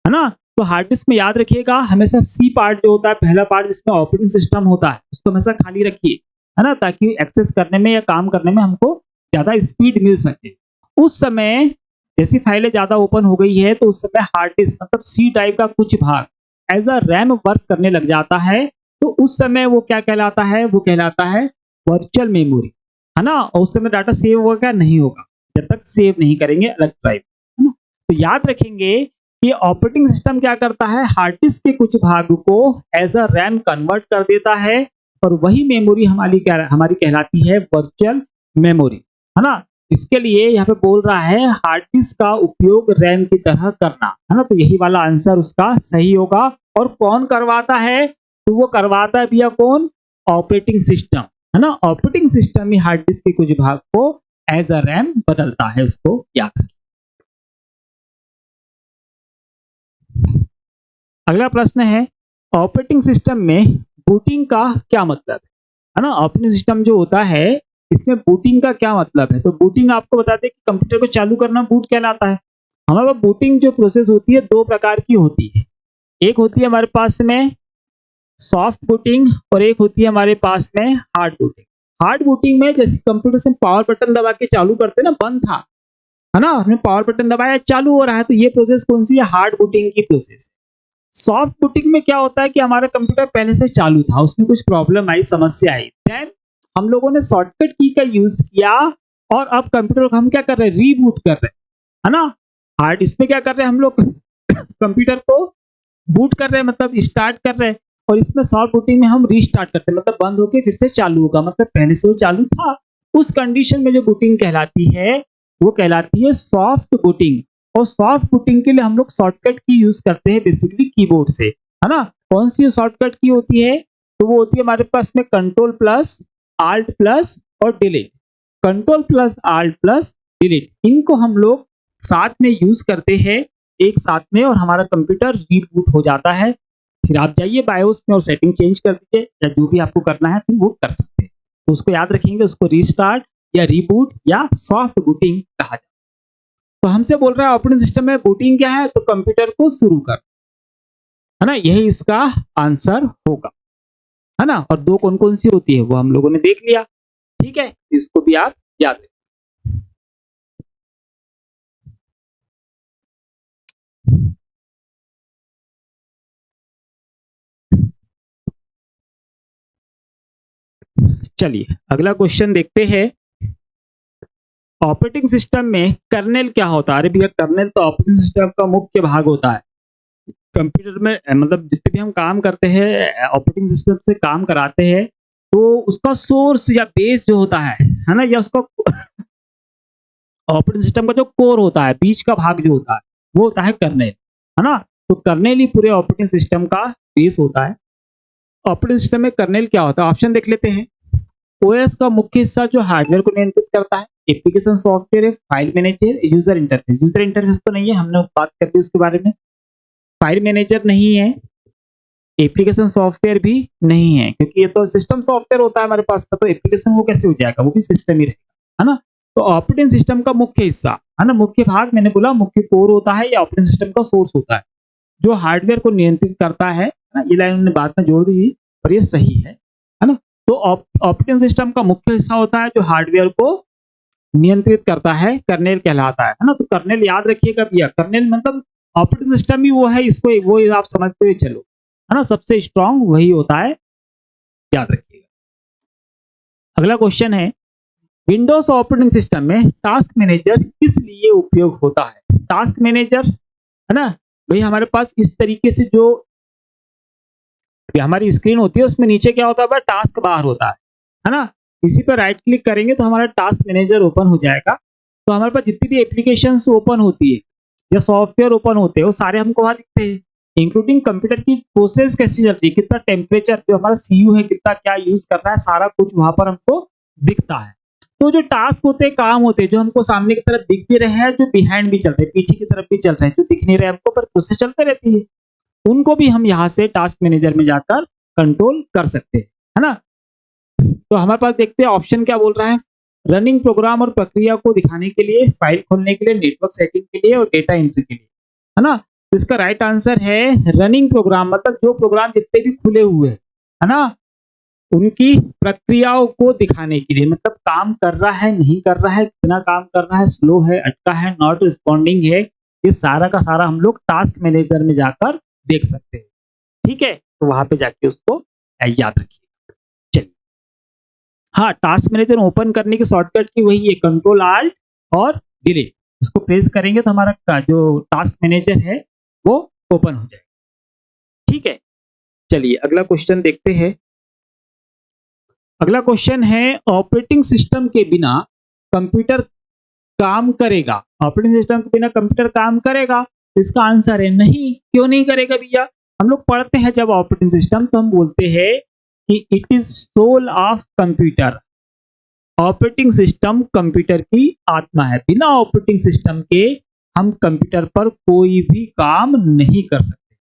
है ना। तो हार्ड डिस्क में याद रखिएगा हमेशा सी पार्ट जो होता है, पहला पार्ट जिसमें ऑपरेटिंग सिस्टम होता है, उसको हमेशा खाली रखिए, है ना, ताकि एक्सेस करने में या काम करने में हमको ज्यादा स्पीड मिल सके। उस समय जैसी फाइलें ज्यादा ओपन हो गई है, तो उस समय हार्ड डिस्क मतलब सी ड्राइव का कुछ भाग एज अ रैम वर्क करने लग जाता है। तो उस समय वो क्या कहलाता है, वो कहलाता है वर्चुअल मेमोरी, है ना। और उस समय डाटा सेव होगा क्या, नहीं होगा, जब तक सेव नहीं करेंगे अलग ड्राइव, है ना। तो याद रखेंगे कि ऑपरेटिंग सिस्टम क्या करता है, हार्ड डिस्क के कुछ भाग को एज अ रैम कन्वर्ट कर देता है, और वही मेमोरी हमारी कहलाती है वर्चुअल मेमोरी, है ना। इसके लिए यहाँ पे बोल रहा है हार्ड डिस्क का उपयोग रैम की तरह करना, है ना। तो यही वाला आंसर उसका सही होगा। और कौन करवाता है, तो वो करवाता है भैया कौन, ऑपरेटिंग सिस्टम, है ना। ऑपरेटिंग सिस्टम ही हार्ड डिस्क के कुछ भाग को एज अ रैम बदलता है, उसको याद रखिए। अगला प्रश्न है ऑपरेटिंग सिस्टम में बूटिंग का क्या मतलब है ना। ऑपरेटिंग सिस्टम जो होता है इसमें बूटिंग का क्या मतलब है, तो बूटिंग आपको बताते हैं कि कंप्यूटर को चालू करना बूट कहलाता है। हमारे पास बूटिंग जो प्रोसेस होती है दो प्रकार की होती है, एक होती है हमारे पास में सॉफ्ट बूटिंग और एक होती है हमारे पास में हार्ड बूटिंग। हार्ड बूटिंग में जैसे कंप्यूटर से पावर बटन दबा के चालू करते ना, बंद था, है ना, हमने पावर बटन दबाया चालू हो रहा है, तो ये प्रोसेस कौन सी है, हार्ड बूटिंग की प्रोसेस। सॉफ्ट बूटिंग में क्या होता है कि हमारा कंप्यूटर पहले से चालू था, उसमें कुछ प्रॉब्लम आई, समस्या आई, देन हम लोगों ने शॉर्टकट की का यूज किया और अब कंप्यूटर को हम क्या कर रहे हैं, रीबूट कर रहे हैं, है ना। हार्ड इसमें क्या कर रहे हैं हम लोग कंप्यूटर को बूट कर रहे हैं, मतलब स्टार्ट कर रहे हैं, और इसमें सॉफ्ट बूटिंग में हम रीस्टार्ट करते हैं, मतलब बंद होके फिर से चालू होगा, मतलब पहले से वो चालू था। उस कंडीशन में जो बूटिंग कहलाती है वो कहलाती है सॉफ्ट बूटिंग। और सॉफ्ट बूटिंग के लिए हम लोग शॉर्टकट की यूज करते हैं बेसिकली कीबोर्ड से, है ना। कौन सी शॉर्टकट की होती है, तो वो होती है हमारे पास में कंट्रोल प्लस आल्ट प्लस और delete. Control plus alt plus delete, इनको हम लोग साथ में यूज करते हैं एक साथ में, और हमारा कंप्यूटर रीबूट हो जाता है। फिर आप जाइए बायोस में और सेटिंग चेंज कर दीजिए, या जो भी आपको करना है फिर वो कर सकते हैं। तो उसको याद रखेंगे, उसको रीस्टार्ट या रीबूट या सॉफ्ट बूटिंग कहा जाता है। तो हमसे बोल रहा है ऑपरेटिंग सिस्टम में बूटिंग क्या है, तो कंप्यूटर को शुरू कर, है ना, यही इसका आंसर होगा, है ना। और दो कौन कौन सी होती है वो हम लोगों ने देख लिया, ठीक है, इसको भी आप याद रखें। चलिए अगला क्वेश्चन देखते हैं। ऑपरेटिंग सिस्टम में कर्नेल क्या होता है, अरे भैया कर्नेल तो ऑपरेटिंग सिस्टम का मुख्य भाग होता है। कंप्यूटर में मतलब जितने भी हम काम करते हैं ऑपरेटिंग सिस्टम से काम कराते हैं, तो उसका सोर्स या बेस जो होता है ना, या उसका ऑपरेटिंग सिस्टम का जो कोर होता है, बीच का भाग जो होता है वो होता है कर्नेल, है ना। तो कर्नेल ही पूरे ऑपरेटिंग सिस्टम का बेस होता है। ऑपरेटिंग सिस्टम में कर्नेल क्या होता है, ऑप्शन देख लेते हैं। ओएस का मुख्य हिस्सा जो हार्डवेयर को नियंत्रित करता है, एप्लीकेशन सॉफ्टवेयर है, file manager, user interface. User interface तो नहीं है, हमने बात कर दी उसके बारे में। फाइल मैनेजर नहीं है, एप्लीकेशन सॉफ्टवेयर भी नहीं है, क्योंकि ये तो सिस्टम सॉफ्टवेयर होता है हमारे पास का, तो एप्लीकेशन वो कैसे हो जाएगा, वो भी सिस्टम ही रहेगा, है ना। तो ऑपरेटिंग सिस्टम का मुख्य हिस्सा, है ना, मुख्य भाग मैंने बोला मुख्य कोर होता है या ऑपरेटिंग सिस्टम का सोर्स होता है, जो हार्डवेयर को नियंत्रित करता है ना। ये लाइन हमने बाद में जोड़ दी थी और ये सही है ना। तो ऑपरेटिंग सिस्टम का मुख्य हिस्सा होता है जो हार्डवेयर को नियंत्रित करता है, कर्नेल कहलाता है ना। तो कर्नेल याद रखिएगा भैया, कर्नेल मतलब ऑपरेटिंग सिस्टम ही वो है, इसको वो आप समझते हुए चलो, है ना, सबसे स्ट्रांग वही होता है, याद रखिएगा। अगला क्वेश्चन है विंडोज ऑपरेटिंग सिस्टम में टास्क मैनेजर किस लिए उपयोग होता है। टास्क मैनेजर, है ना, भाई हमारे पास इस तरीके से जो हमारी स्क्रीन होती है उसमें नीचे क्या होता है, टास्क बार होता है ना। इसी पर राइट क्लिक करेंगे तो हमारा टास्क मैनेजर ओपन हो जाएगा। तो हमारे पास जितनी भी एप्लीकेशन ओपन होती है या सॉफ्टवेयर ओपन होते हैं वो सारे हमको वहां दिखते हैं, इंक्लूडिंग कंप्यूटर की प्रोसेस कैसी चल रही है, कितना टेम्परेचर जो हमारा सीयू है कितना क्या यूज कर रहा है, सारा कुछ वहां पर हमको दिखता है। तो जो टास्क होते हैं, काम होते हैं, जो हमको सामने की तरफ दिख भी रहे हैं, जो बिहाइंड भी चल रहे हैं, पीछे की तरफ भी चल रहे हैं, जो दिख नहीं रहे हमको पर प्रोसेस चलते रहती है, उनको भी हम यहाँ से टास्क मैनेजर में जाकर कंट्रोल कर सकते हैं, है ना। तो हमारे पास देखते हैं ऑप्शन क्या बोल रहा है, रनिंग प्रोग्राम और प्रक्रिया को दिखाने के लिए, फाइल खोलने के लिए, नेटवर्क सेटिंग के लिए और डेटा एंट्री के लिए, है ना। तो इसका राइट आंसर है रनिंग प्रोग्राम, मतलब जो प्रोग्राम जितने भी खुले हुए हैं, है ना, उनकी प्रक्रियाओं को दिखाने के लिए, मतलब काम कर रहा है नहीं कर रहा है, कितना काम कर रहा है, स्लो है, अटका है, नॉट रिस्पॉन्डिंग है, ये सारा का सारा हम लोग टास्क मैनेजर में जाकर देख सकते हैं, ठीक है। तो वहां पे जाके उसको याद रखिए। चलिए, हाँ, टास्क मैनेजर ओपन करने की शॉर्टकट की वही है, कंट्रोल आल्ट और डिलीट, उसको प्रेस करेंगे तो हमारा जो टास्क मैनेजर है वो ओपन हो जाएगा, ठीक है। चलिए अगला क्वेश्चन देखते हैं। अगला क्वेश्चन है ऑपरेटिंग सिस्टम के बिना कंप्यूटर काम करेगा? ऑपरेटिंग सिस्टम के बिना कंप्यूटर काम करेगा? तो इसका आंसर है नहीं। क्यों नहीं करेगा भैया? हम लोग पढ़ते हैं जब ऑपरेटिंग सिस्टम तो हम बोलते हैं कि it is soul of computer. Operating system computer की आत्मा है। बिना ऑपरेटिंग सिस्टम के हम कंप्यूटर पर कोई भी काम नहीं कर सकते।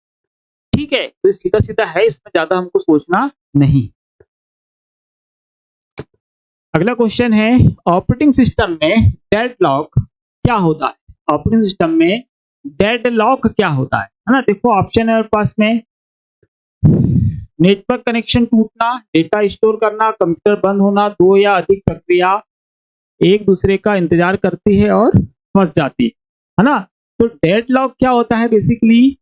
ठीक है, तो सीधा सीधा है, इसमें ज्यादा हमको सोचना नहीं। अगला क्वेश्चन है ऑपरेटिंग सिस्टम में डेडलॉक क्या होता है? ऑपरेटिंग सिस्टम में डेडलॉक क्या होता है ना? देखो ऑप्शन है मेरे पास में, नेटवर्क कनेक्शन टूटना, डेटा स्टोर करना, कंप्यूटर बंद होना, दो या अधिक प्रक्रिया एक दूसरे का इंतजार करती है और फंस जाती है ना? तो डेडलॉक क्या होता है? बेसिकली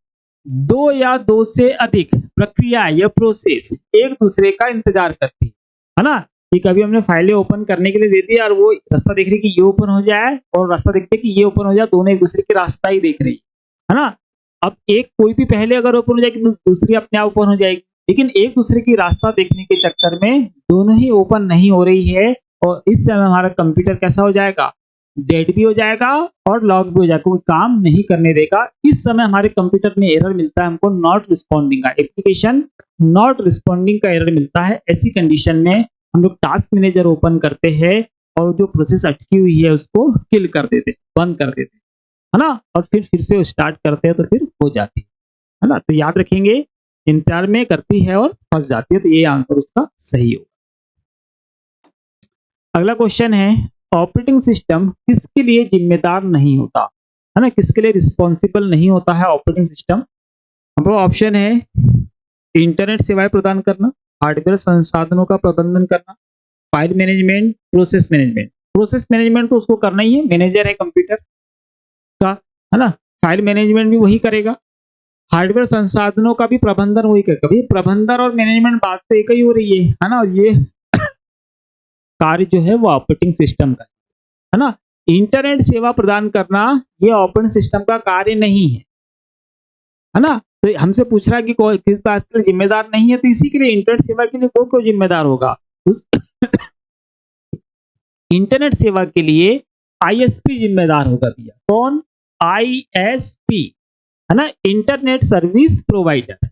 दो या दो से अधिक प्रक्रिया या प्रोसेस एक दूसरे का इंतजार करती है ना? कि कभी हमने फाइलें ओपन करने के लिए दे दी और वो रास्ता देख रही कि ये ओपन हो जाए और रास्ता देखते कि ये ओपन हो जाए, दोनों एक दूसरे के रास्ता ही देख रही है ना? अब एक कोई भी पहले अगर ओपन हो जाएगी तो दूसरी अपने आप ओपन हो जाएगी, लेकिन एक दूसरे की रास्ता देखने के चक्कर में दोनों ही ओपन नहीं हो रही है और इस समय हमारा कंप्यूटर कैसा हो जाएगा? डेड भी हो जाएगा और लॉक भी हो जाएगा, कोई काम नहीं करने देगा। इस समय हमारे कंप्यूटर में एरर मिलता है हमको, नॉट रिस्पॉन्डिंग का, एप्लीकेशन नॉट रिस्पॉन्डिंग का एरर मिलता है। ऐसी कंडीशन में हम लोग टास्क मैनेजर ओपन करते हैं और जो प्रोसेस अटकी हुई है उसको किल कर देते, बंद कर देते, है ना? और फिर से स्टार्ट करते हैं तो फिर हो जाती है ना? तो याद रखेंगे, इंतजार में करती है और फंस जाती है, तो ये आंसर उसका सही होगा। अगला क्वेश्चन है ऑपरेटिंग सिस्टम किसके लिए जिम्मेदार नहीं होता? है ना? किसके लिए रिस्पॉन्सिबल नहीं होता है ऑपरेटिंग सिस्टम? हमको ऑप्शन है इंटरनेट सेवाएं प्रदान करना, हार्डवेयर संसाधनों का प्रबंधन करना, file management, process management. Process management तो उसको करना ही है, मैनेजर है कंप्यूटर का, है ना? फाइल मैनेजमेंट भी वही करेगा, हार्डवेयर संसाधनों का भी प्रबंधन वही करेगा। कभी प्रबंधन और मैनेजमेंट बात तो एक ही हो रही है ना? और ये कार्य जो है वो ऑपरेटिंग सिस्टम का है ना? इंटरनेट सेवा प्रदान करना ये ऑपरेटिंग सिस्टम का कार्य नहीं है ना? तो हमसे पूछ रहा है कि किस बात के लिए जिम्मेदार नहीं है, तो इसी के लिए इंटरनेट सेवा के लिए वो क्यों जिम्मेदार होगा? उस इंटरनेट सेवा के लिए आईएसपी जिम्मेदार होगा भैया। कौन? आईएसपी, है ना? Internet service provider.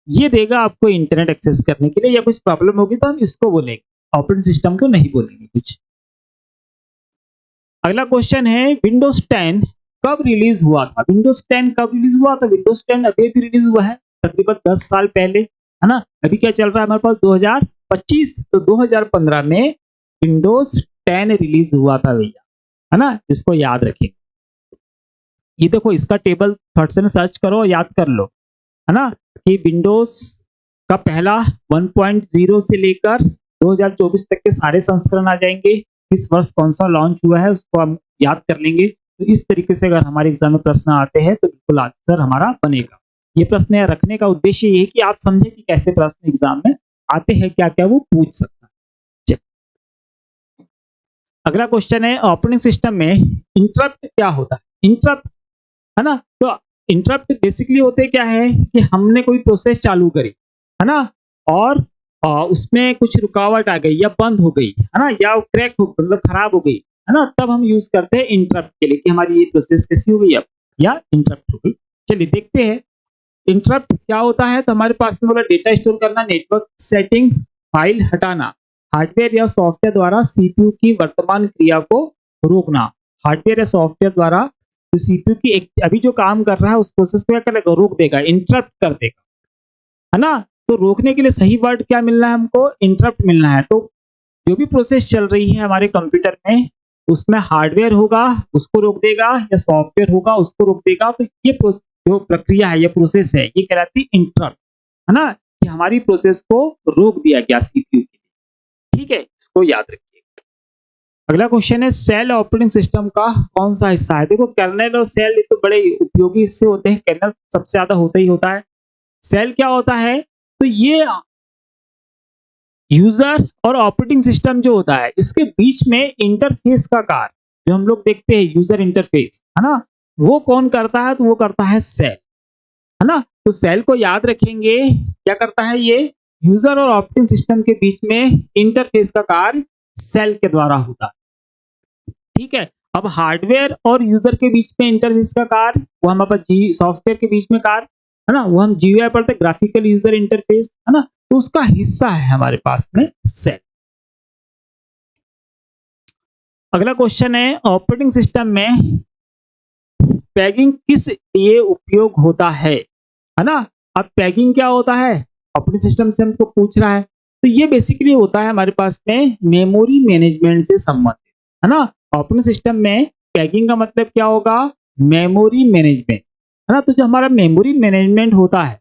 ये देगा आपको इंटरनेट एक्सेस करने के लिए, या कुछ प्रॉब्लम होगी तो हम इसको बोलेंगे, ऑपरेटिंग सिस्टम को नहीं बोलेंगे कुछ। अगला क्वेश्चन है विंडोज 10 कब रिलीज हुआ था? विंडोज 10 कब रिलीज हुआ था? विंडोज 10 अभी भी रिलीज हुआ है, तकरीबन 10 साल पहले, है ना? अभी क्या चल रहा है हमारे पास? 2025, तो 2015 में विंडोज 10 रिलीज हुआ था भैया, है ना? इसको याद रखिए। ये देखो इसका टेबल फट से सर्च करो, याद कर लो, है ना? कि विंडोज का पहला 1.0 से लेकर 2024 तक के सारे संस्करण आ जाएंगे। इस वर्ष कौन सा लॉन्च हुआ है उसको हम याद कर लेंगे। तो इस तरीके से अगर हमारे एग्जाम में प्रश्न आते हैं तो बिल्कुल आंसर हमारा बनेगा। ये प्रश्न रखने का उद्देश्य ये है कि आप समझे कि कैसे प्रश्न एग्जाम में आते हैं, क्या क्या वो पूछ सकता है। अगला क्वेश्चन है ऑपरेटिंग सिस्टम में इंटरप्ट क्या होता है? इंटरप्ट, है ना? तो इंटरप्ट बेसिकली होते क्या है कि हमने कोई प्रोसेस चालू करी, है ना? और उसमें कुछ रुकावट आ गई या बंद हो गई, है ना? या क्रैक हो, मतलब खराब हो गई, है ना? तब हम यूज करते हैं इंटरप्ट के लिए कि हमारी ये प्रोसेस कैसी हो गई अब, या इंटरप्ट हो गई। चलिए देखते हैं इंटरप्ट क्या होता है। तो हमारे पास में बोला डेटा स्टोर करना, नेटवर्क सेटिंग, फाइल हटाना, हार्डवेयर या सॉफ्टवेयर द्वारा सीपीयू की वर्तमान क्रिया को रोकना। हार्डवेयर या सॉफ्टवेयर द्वारा तो सीपीयू की एक अभी जो काम कर रहा है उस प्रोसेस को क्या करेगा? रोक देगा, इंटरप्ट कर देगा, है ना? तो रोकने के लिए सही वर्ड क्या मिलना है हमको? इंटरप्ट मिलना है। तो जो भी प्रोसेस चल रही है हमारे कंप्यूटर में उसमें हार्डवेयर होगा उसको रोक देगा, या सॉफ्टवेयर होगा उसको रोक देगा। तो ये जो प्रक्रिया है, ये प्रोसेस है, ये कहलाती है इंटरप्ट, है ना? कि हमारी प्रोसेस को रोक दिया गया सीपीयू के लिए। ठीक है, इसको याद रखिए। अगला क्वेश्चन है सेल ऑपरेटिंग सिस्टम का कौन सा हिस्सा है? देखो कर्नेल और सेल तो बड़े उपयोगी हिस्से होते हैं, कर्नेल सबसे ज्यादा होता ही होता है। सेल क्या होता है? तो ये यूजर और ऑपरेटिंग सिस्टम जो होता है इसके बीच में इंटरफेस का कार्य जो हम लोग देखते हैं, यूजर इंटरफेस, है ना? वो कौन करता है? तो वो करता है सेल, है ना? तो सेल को याद रखेंगे, क्या करता है ये? यूजर और ऑपरेटिंग सिस्टम के बीच में इंटरफेस का कार्य सेल के द्वारा होता है। ठीक है, अब हार्डवेयर और यूजर के बीच में इंटरफेस का कार्य वो हमारे पास जी सॉफ्टवेयर के बीच में कार्य है ना, वो हम जीयूआई पढ़ते हैं, ग्राफिकल यूजर इंटरफेस है ना, तो उसका हिस्सा है हमारे पास में सेल। अगला क्वेश्चन है ऑपरेटिंग सिस्टम में पैगिंग किस लिए उपयोग होता है ना। अब पैगिंग क्या होता है, ऑपरेटिंग सिस्टम से हमको पूछ रहा है, तो ये बेसिकली होता है हमारे पास में मेमोरी मैनेजमेंट से संबंधित है ना। ऑपरेटिंग सिस्टम में पैगिंग का मतलब क्या होगा, मेमोरी मैनेजमेंट है ना। तो जो हमारा मेमोरी मैनेजमेंट होता है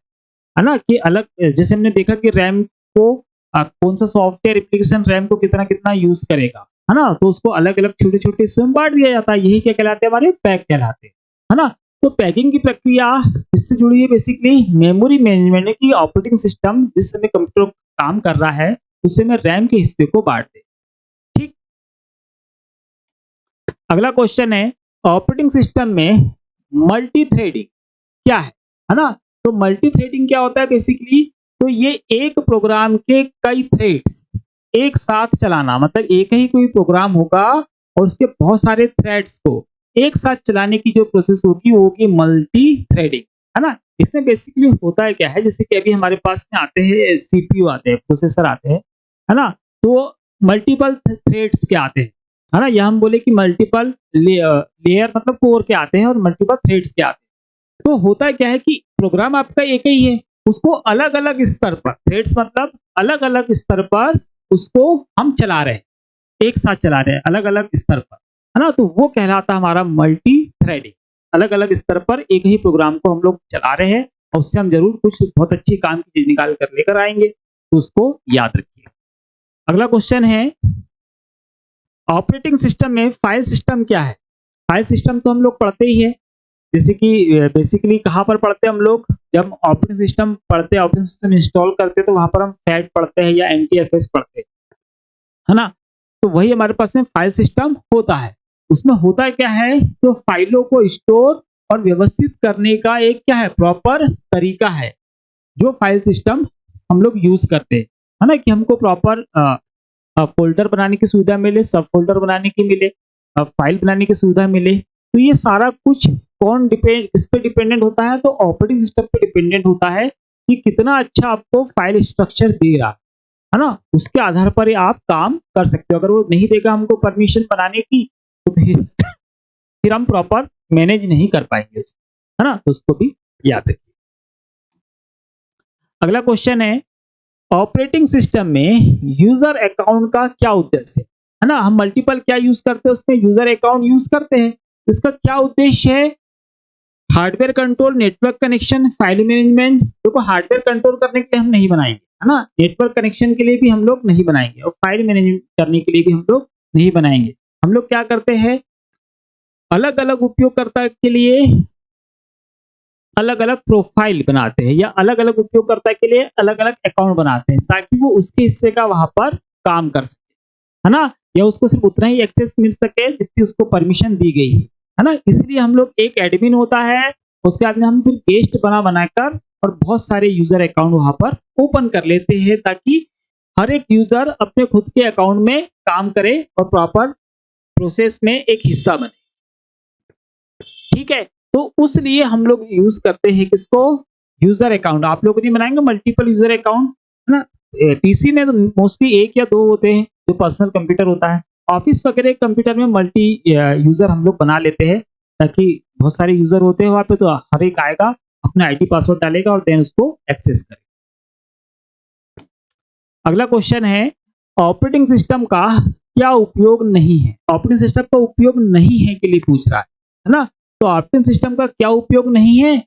ना, कि अलग जैसे हमने देखा कि रैम को कौन सा सॉफ्टवेयर एप्लीकेशन रैम को कितना कितना यूज करेगा है ना, तो उसको अलग अलग छोटे छोटे हिस्सों में बांट दिया जाता है, यही क्या कहलाते हैं, हमारे पैग कहलाते हैं है ना। तो पैगिंग की प्रक्रिया इससे जुड़ी है बेसिकली मेमोरी मैनेजमेंट की। ऑपरेटिंग सिस्टम जिस समय कंप्यूटर काम कर रहा है उस समय रैम के हिस्से को बांट दे। ठीक, अगला क्वेश्चन है ऑपरेटिंग सिस्टम में मल्टी थ्रेडिंग क्या है ना। तो मल्टी थ्रेडिंग क्या होता है बेसिकली, तो ये एक प्रोग्राम के कई थ्रेड्स एक साथ चलाना, मतलब एक ही कोई प्रोग्राम होगा और उसके बहुत सारे थ्रेड्स को एक साथ चलाने की जो प्रोसेस होगी वो होगी मल्टी थ्रेडिंग है ना। इसमें बेसिकली होता है क्या है, जैसे कि अभी हमारे पास में आते हैं सीपीयू आते हैं, प्रोसेसर आते हैं है ना, तो मल्टीपल थ्रेड्स के आते हैं है ना, या हम बोले कि मल्टीपल लेयर मतलब कोर के आते हैं और मल्टीपल थ्रेड्स के आते हैं। तो होता है क्या है कि प्रोग्राम आपका एक ही है, उसको अलग अलग स्तर पर, थ्रेड्स मतलब अलग अलग स्तर पर उसको हम चला रहे हैं, एक साथ चला रहे हैं अलग अलग स्तर पर है ना, तो वो कहलाता हमारा मल्टी थ्रेडिंग। अलग अलग स्तर पर एक ही प्रोग्राम को हम लोग चला रहे हैं और उससे हम जरूर कुछ बहुत अच्छी काम की चीज निकाल कर लेकर आएंगे, तो उसको याद रखिए। अगला क्वेश्चन है ऑपरेटिंग सिस्टम में फाइल सिस्टम क्या है। फाइल सिस्टम तो हम लोग पढ़ते ही है, जैसे कि बेसिकली कहाँ पर पढ़ते हैं हम लोग, जब ऑपरेटिंग सिस्टम पढ़ते हैं, ऑपरेटिंग सिस्टम इंस्टॉल करते हैं तो वहां पर हम फैट पढ़ते हैं या एनटीएफएस पढ़ते हैं है ना। तो वही हमारे पास में फाइल सिस्टम होता है। उसमें होता क्या है, तो फाइलों को स्टोर और व्यवस्थित करने का एक क्या है प्रॉपर तरीका है, जो फाइल सिस्टम हम लोग यूज करते हैं है ना, कि हमको प्रॉपर फोल्डर बनाने की सुविधा मिले, सब फोल्डर बनाने की मिले, फाइल बनाने की सुविधा मिले। तो ये सारा कुछ कौन डिपेंड इस पे डिपेंडेंट होता है, तो ऑपरेटिंग सिस्टम पे डिपेंडेंट होता है कि कितना अच्छा आपको फाइल स्ट्रक्चर दे रहा है ना, उसके आधार पर ही आप काम कर सकते हो। अगर वो नहीं देगा हमको परमिशन बनाने की तो फिर हम प्रॉपर मैनेज नहीं कर पाएंगे उसको है ना, तो उसको भी याद रखिए। अगला क्वेश्चन है ऑपरेटिंग सिस्टम में यूजर अकाउंट का क्या उद्देश्य है ना। हम मल्टीपल क्या यूज करते हैं, उसमें यूजर अकाउंट यूज करते हैं, इसका क्या उद्देश्य है, hardware control, network connection, file management. देखो हार्डवेयर कंट्रोल करने के लिए हम नहीं बनाएंगे है ना, नेटवर्क कनेक्शन के लिए भी हम लोग नहीं बनाएंगे और फाइल मैनेजमेंट करने के लिए भी हम लोग नहीं बनाएंगे। हम लोग क्या करते हैं, अलग अलग उपयोगकर्ता के लिए अलग अलग प्रोफाइल बनाते हैं या अलग अलग उपयोगकर्ता के लिए अलग अलग अकाउंट बनाते हैं, ताकि वो उसके हिस्से का वहां पर काम कर सके है ना, या उसको सिर्फ उतना ही एक्सेस मिल सके जितनी उसको परमिशन दी गई है ना। इसलिए हम लोग एक एडमिन होता है, उसके बाद में हम फिर गेस्ट बनाकर और बहुत सारे यूजर अकाउंट वहां पर ओपन कर लेते हैं, ताकि हर एक यूजर अपने खुद के अकाउंट में काम करे और प्रॉपर प्रोसेस में एक हिस्सा बने। ठीक है, तो उस लिए हम लोग यूज करते हैं किसको, यूजर अकाउंट। आप लोग नहीं बनाएंगे मल्टीपल यूजर अकाउंट है ना, पीसी में तो मोस्टली एक या दो होते हैं जो पर्सनल कंप्यूटर होता है, ऑफिस वगैरह कंप्यूटर में मल्टी यूजर हम लोग बना लेते हैं, ताकि बहुत सारे यूजर होते हैं वहां पे, तो हर एक आएगा अपना आईडी पासवर्ड डालेगा और देन उसको एक्सेस करेगा। अगला क्वेश्चन है ऑपरेटिंग सिस्टम का क्या उपयोग नहीं है। ऑपरेटिंग सिस्टम का उपयोग नहीं है के लिए पूछ रहा है ना, तो ऑपरेटिंग सिस्टम का क्या उपयोग नहीं है,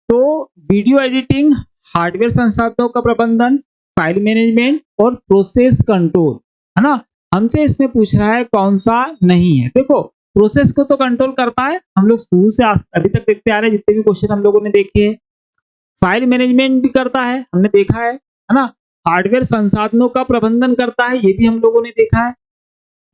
तो वीडियो एडिटिंग, हार्डवेयर संसाधनों का प्रबंधन, फाइल मैनेजमेंट और प्रोसेस कंट्रोल है ना। हमसे इसमें पूछ रहा है कौन सा नहीं है। देखो प्रोसेस को तो कंट्रोल करता है, हम लोग शुरू से अभी तक देखते आ रहे हैं, जितने भी क्वेश्चन हम लोगों ने देखे हैं। फाइल मैनेजमेंट भी करता है, हमने देखा है ना। हार्डवेयर संसाधनों का प्रबंधन करता है, ये भी हम लोगों ने देखा है।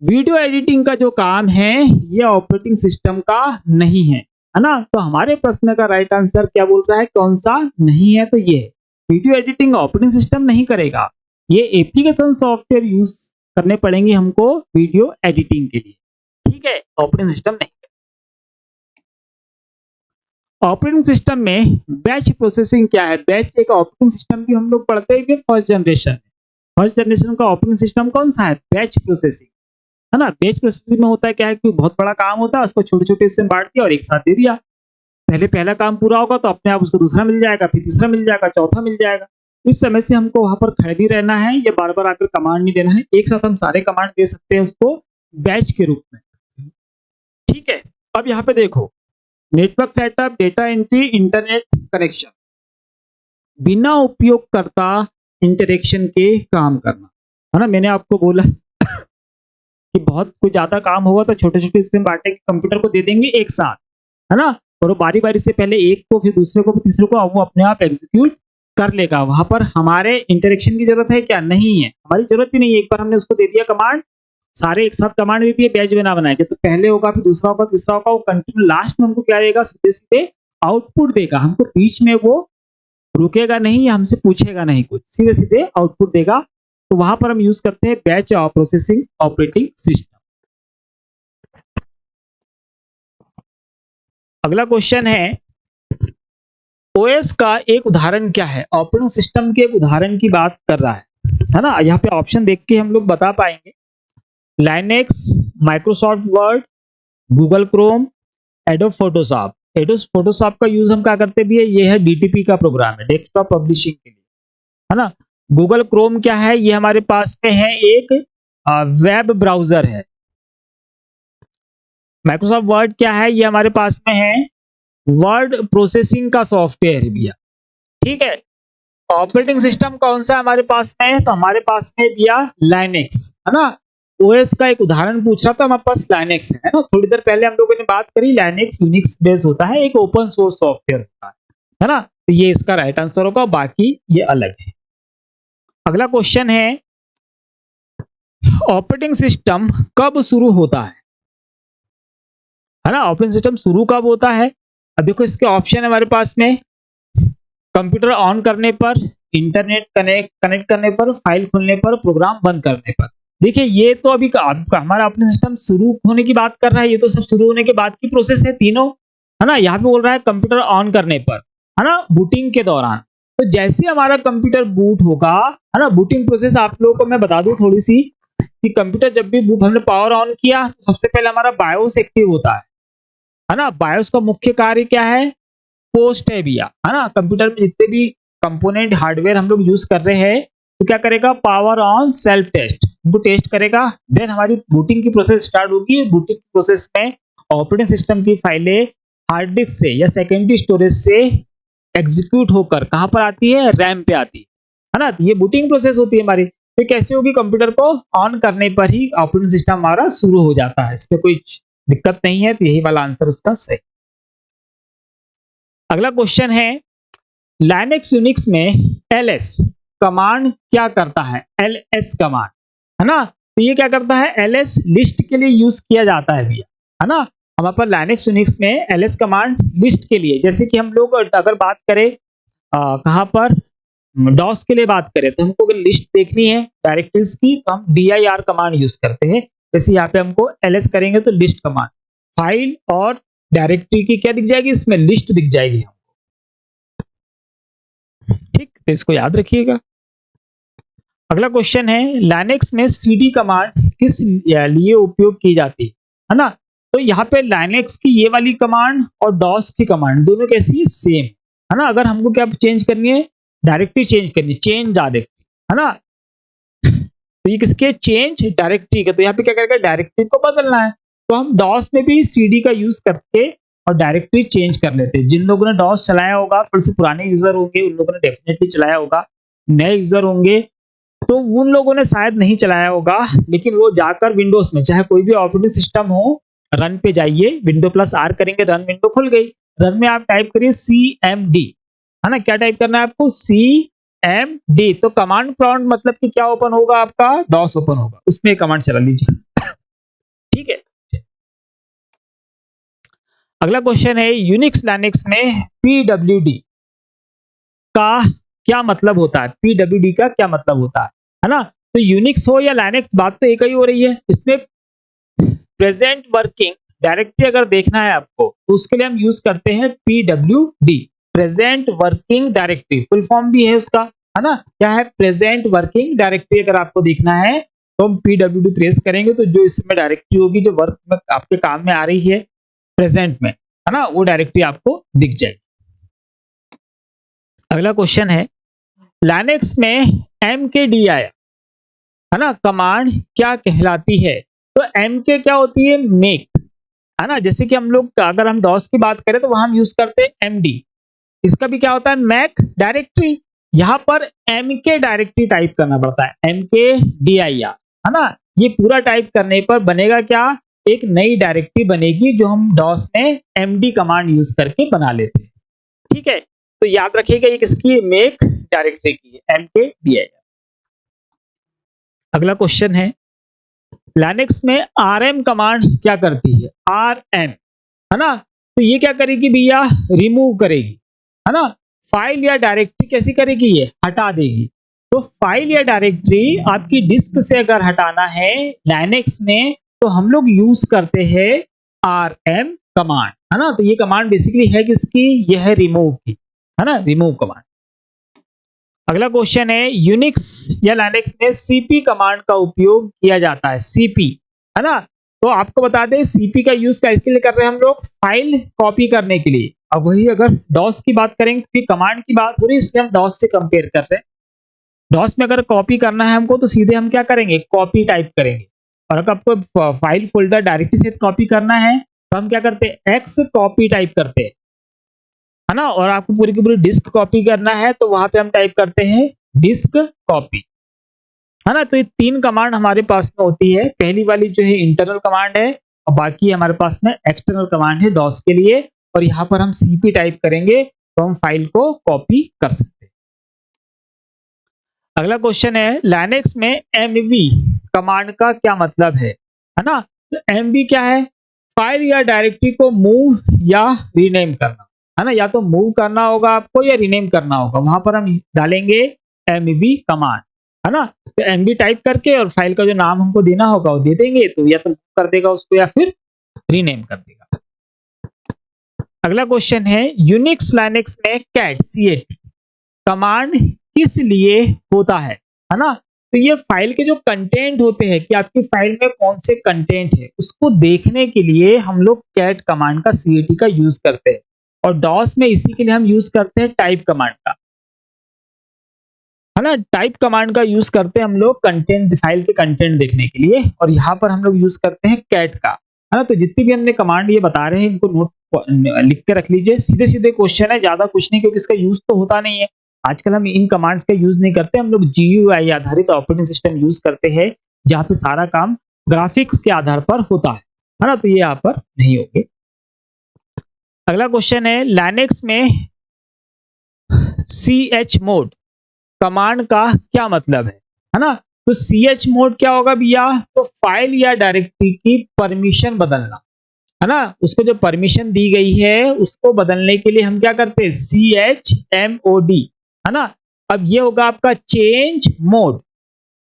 वीडियो एडिटिंग का जो काम है ये ऑपरेटिंग सिस्टम का नहीं है ना। तो हमारे प्रश्न का राइट आंसर क्या बोल रहा है, कौन सा नहीं है, तो ये वीडियो एडिटिंग ऑपरेटिंग सिस्टम नहीं करेगा, ये एप्लीकेशन सॉफ्टवेयर यूज करने पड़ेंगे हमको वीडियो एडिटिंग के लिए। ठीक है, ऑपरेटिंग सिस्टम नहीं। ऑपरेटिंग सिस्टम में बैच प्रोसेसिंग क्या है? बैच एक ऑपरेटिंग सिस्टम की हम लोग पढ़ते हैं कि फर्स्ट जनरेशन। फर्स्ट जनरेशन का ऑपरेटिंग सिस्टम कौन सा है? बैच प्रोसेसिंग, है ना। बैच प्रोसेसिंग में होता है क्या है कि बहुत बड़ा काम होता है, उसको छोटे-छोटे हिस्से में बाँट दिया और एक साथ दे दिया। पहले पहला काम पूरा होगा तो अपने आप उसको दूसरा मिल जाएगा, फिर तीसरा मिल जाएगा, चौथा मिल जाएगा। इस समय से हमको वहाँ पर खड़े नहीं रहना है, या बार-बार आकर कमांड नहीं देना है। एक साथ हम सारे कमांड दे सकते हैं उसको बैच के रूप में। ठीक है, अब यहाँ पे देखो, network setup, data entry, internet connection, बिना उपयोगकर्ता इंटरेक्शन के काम करना, है ना। मैंने आपको बोला कि बहुत कुछ ज्यादा काम होगा तो छोटे-छोटे हिस्से में बाँटे के कंप्यूटर को दे देंगे एक साथ, है ना। और वो बारी-बारी से पहले एक को, फिर दूसरे को, फिर तीसरे को, वो अपने आप एग्जीक्यूट कर लेगा। वहां पर हमारे इंटरेक्शन की जरूरत है क्या? नहीं है, हमारी जरूरत ही नहीं है। एक बार हमने उसको दे दिया कमांड, सारे एक साथ कमांड दे दिए, बैच बना बनाएंगे तो पहले होगा, फिर दूसरा होगा, तीसरा होगा, वो कंटिन्यू लास्ट में हमको क्या देगा? सीधे-सीधे आउटपुट देगा। हमको बीच में वो रुकेगा नहीं या हमसे पूछेगा नहीं कुछ, सीधे-सीधे आउटपुट देगा। तो वहां पर हम यूज करते हैं बैच प्रोसेसिंग ऑपरेटिंग सिस्टम। अगला क्वेश्चन है, ओएस का एक उदाहरण क्या है? ऑपरेटिंग सिस्टम के एक उदाहरण की बात कर रहा है ना। यहाँ पे ऑप्शन देख के हम लोग बता पाएंगे। Linux, Microsoft word, Google Chrome, adobe Photoshop. Adobe Photoshop का यूज हम क्या करते भी है? ये है डीटीपी का प्रोग्राम है, डेस्कटॉप पब्लिशिंग के लिए, है ना। गूगल क्रोम क्या है? ये हमारे पास में है एक वेब ब्राउजर है। माइक्रोसॉफ्ट वर्ड क्या है? ये हमारे पास में है वर्ड प्रोसेसिंग का सॉफ्टवेयर है भैया। ठीक है, ऑपरेटिंग सिस्टम कौन सा हमारे पास में है? तो हमारे पास में भैया लाइनेक्स, है ना। ओएस का एक उदाहरण पूछ रहा था, हमारे पास लाइनेक्स है ना। थोड़ी देर पहले हम लोगों ने बात करी, लाइनेक्स यूनिक्स बेस होता है, एक ओपन सोर्स सॉफ्टवेयर होता है ना। तो ये इसका राइट आंसर होगा, बाकी ये अलग है। अगला क्वेश्चन है, ऑपरेटिंग सिस्टम कब शुरू होता है ना। ऑपरेटिंग सिस्टम शुरू कब होता है? अब देखो इसके ऑप्शन है हमारे पास में, कंप्यूटर ऑन करने पर, इंटरनेट कनेक्ट करने पर, फाइल खुलने पर, प्रोग्राम बंद करने पर। देखिए ये तो अभी हमारा ऑपरेटिंग सिस्टम शुरू होने की बात कर रहा है, ये तो सब शुरू होने के बाद की प्रोसेस है तीनों, है ना। यहाँ पे बोल रहा है कंप्यूटर ऑन करने पर, है ना, बूटिंग के दौरान। तो जैसे हमारा कंप्यूटर बूट होगा, है ना, बूटिंग प्रोसेस आप लोगों को मैं बता दूं थोड़ी सी, कि कंप्यूटर जब भी हमने पावर ऑन किया तो सबसे पहले हमारा बायोस एक्टिव होता है ना। बायोस का मुख्य कार्य क्या है? पोस्ट है भैया, है ना। कंप्यूटर में जितने भी कंपोनेंट हार्डवेयर हम लोग यूज कर रहे हैं, तो क्या करेगा? पावर ऑन सेल्फ टेस्ट, उनको टेस्ट करेगा। देन हमारी बूटिंग की प्रोसेस स्टार्ट होगी। बूटिंग की प्रोसेस में ऑपरेटिंग सिस्टम की फाइलें हार्ड डिस्क से या सेकेंडरी स्टोरेज से एग्जीक्यूट होकर कहां पर आती है? रैम पे आती है ना। ये बूटिंग प्रोसेस होती है हमारी। तो कैसे होगी? कंप्यूटर को ऑन करने पर ही ऑपरेटिंग सिस्टम हमारा शुरू हो जाता है, इसमें कोई दिक्कत नहीं है। तो यही वाला आंसर उसका सही। अगला क्वेश्चन है, लाइनेक्स यूनिक्स में एलएस कमांड क्या करता है? एलएस कमांड, है ना। तो ये क्या करता है? एलएस लिस्ट के लिए यूज किया जाता है भैया, है ना। हमारे पास लाइनेक्स यूनिक्स में एलएस कमांड लिस्ट के लिए, जैसे कि हम लोग अगर बात करें कहां पर डॉस के लिए बात करें, तो हमको अगर लिस्ट देखनी है डायरेक्टरीज की, तो हम dir कमांड यूज करते हैं। जैसे यहाँ पे हमको एलएस करेंगे तो लिस्ट कमांड, फाइल और डायरेक्टरी की क्या दिख जाएगी? इसमें लिस्ट दिख जाएगी। ठीक, तो इसको याद रखिएगा। अगला क्वेश्चन है, लाइनेक्स में सीडी कमांड किस लिए उपयोग की जाती है ना। तो यहाँ पे लाइनेक्स की ये वाली कमांड और डॉस की कमांड दोनों कैसी है? सेम, है ना। अगर हमको क्या चेंज करनी है? डायरेक्टरी चेंज करनी है, चेंज डायरेक्टरी, है ना। तो ये किसके? चेंज डायरेक्टरी का। तो यहाँ पे क्या करेगा? डायरेक्टरी को बदलना है। तो हम डॉस में भी सीडी का यूज करके और डायरेक्टरी चेंज कर लेते हैं। जिन लोगों ने डॉस चलाया होगा, थोड़े से पुराने यूजर होंगे, उन लोगों ने डेफिनेटली चलाया होगा। नए यूजर होंगे तो उन लोगों ने शायद नहीं चलाया होगा, लेकिन वो जाकर विंडोज में, चाहे कोई भी ऑपरेटिंग सिस्टम हो, रन पे जाइए, विंडो प्लस आर करेंगे, रन विंडो खुल गई। रन में आप टाइप करिए CMD, है ना। क्या टाइप करना है आपको? CMD। तो कमांड प्रॉम्प्ट मतलब कि क्या ओपन होगा? आपका डॉस ओपन होगा, उसमें कमांड चला लीजिए। ठीक है। अगला क्वेश्चन है, यूनिक्स लाइनेक्स में PWD का क्या मतलब होता है? PWD का क्या मतलब होता है ना। तो यूनिक्स हो या लाइनेक्स, बात तो एक ही हो रही है। इसमें प्रेजेंट वर्किंग डायरेक्टरी अगर देखना है आपको तो उसके लिए हम यूज करते हैं PWD, present working directory. Full form भी है उसका, है ना, क्या है, प्रेजेंट वर्किंग डायरेक्टरी। अगर आपको देखना है तो हम PWD प्रेस करेंगे तो जो इसमें डायरेक्टरी होगी जो वर्क में आपके काम में आ रही है प्रेजेंट में, है ना, वो डायरेक्टरी आपको दिख जाएगी। अगला क्वेश्चन है लाइनेक्स में MKDI, है ना, कमांड क्या कहलाती है? तो MK क्या होती है, मेक, है ना, जैसे कि हम लोग अगर हम डॉस की बात करें तो वहां हम यूज करते हैं MD। इसका भी क्या होता है, मैक डायरेक्टरी। यहाँ पर MK डायरेक्टरी टाइप करना पड़ता है, MKDIR, है ना। ये पूरा टाइप करने पर बनेगा क्या, एक नई डायरेक्टरी बनेगी जो हम डॉस में MD कमांड यूज करके बना लेते हैं। ठीक है, तो याद रखिएगा ये किसकी, मेक डायरेक्टरी की है, MKDIR। अगला क्वेश्चन है लाइनेक्स में RM कमांड क्या करती है? RM, है ना, तो ये क्या करेगी भैया, रिमूव करेगी, है ना। फाइल या डायरेक्टरी कैसी करेगी, ये हटा देगी। तो फाइल या डायरेक्टरी आपकी डिस्क से अगर हटाना है लाइनेक्स में तो हम लोग यूज करते हैं RM कमांड, है ना। तो ये कमांड बेसिकली है किसकी, यह है रिमूव की, है ना, रिमूव कमांड। अगला क्वेश्चन है यूनिक्स या लाइनेक्स में CP कमांड का उपयोग किया जाता है, CP, है ना। तो आपको बता दें CP का यूज किसके लिए कर रहे हैं हम लोग, फाइल कॉपी करने के लिए। अब वही अगर डॉस की बात करेंगे क्योंकि कमांड की बात हो रही है इसलिए हम डॉस से कंपेयर कर रहे हैं। डॉस में अगर कॉपी करना है हमको तो सीधे हम क्या करेंगे, कॉपी टाइप करेंगे। और अगर आपको फाइल फोल्डर डायरेक्टली से कॉपी करना है तो हम क्या करते हैं, एक्स कॉपी टाइप करते हैं, है ना। और आपको पूरी की पूरी डिस्क कॉपी करना है तो वहां पे हम टाइप करते हैं डिस्क कॉपी, है ना। तो ये तीन कमांड हमारे पास में होती है। पहली वाली जो है इंटरनल कमांड है और बाकी हमारे पास में एक्सटर्नल कमांड है डॉस के लिए। और यहाँ पर हम CP टाइप करेंगे तो हम फाइल को कॉपी कर सकते हैं। अगला क्वेश्चन है लाइनेक्स में MV कमांड का क्या मतलब है ना। तो MV क्या है, फाइल या डायरेक्टरी को मूव या रीनेम करना, है ना। या तो मूव करना होगा आपको या रीनेम करना होगा, वहां पर हम डालेंगे MV कमांड, है ना। तो MV टाइप करके और फाइल का जो नाम हमको देना होगा वो दे देंगे, तो या तो मूव कर देगा उसको या फिर रीनेम कर देगा। अगला क्वेश्चन है यूनिक्स लाइनेक्स में CAT कमांड किस लिए होता है ना। तो ये फाइल के जो कंटेंट होते हैं कि आपकी फाइल में कौन से कंटेंट है उसको देखने के लिए हम लोग कैट कमांड का CAT का यूज करते हैं। और डॉस में इसी के लिए हम यूज करते हैं टाइप कमांड का, है ना। टाइप कमांड का यूज करते हैं हम लोग कंटेंट, फाइल के कंटेंट देखने के लिए। और यहाँ पर हम लोग यूज करते हैं कैट का, है ना। तो जितनी भी हमने कमांड ये बता रहे हैं इनको नोट लिख के रख लीजिए। सीधे सीधे क्वेश्चन है, ज्यादा कुछ नहीं, क्योंकि इसका यूज तो होता नहीं है। आजकल हम इन कमांड्स का यूज नहीं करते, हम लोग GUI आधारित ऑपरेटिंग सिस्टम यूज करते हैं जहां पे सारा काम ग्राफिक्स के आधार पर होता है ना। तो ये यहाँ पर नहीं होंगे। अगला क्वेश्चन है लाइनेक्स में chmod कमांड का क्या मतलब है ना। तो chmod क्या होगा भैया, तो फाइल या डायरेक्टरी की परमिशन बदलना, है ना। उसको जो परमिशन दी गई है उसको बदलने के लिए हम क्या करते हैं, chmod, है ना। अब ये होगा आपका चेंज मोड,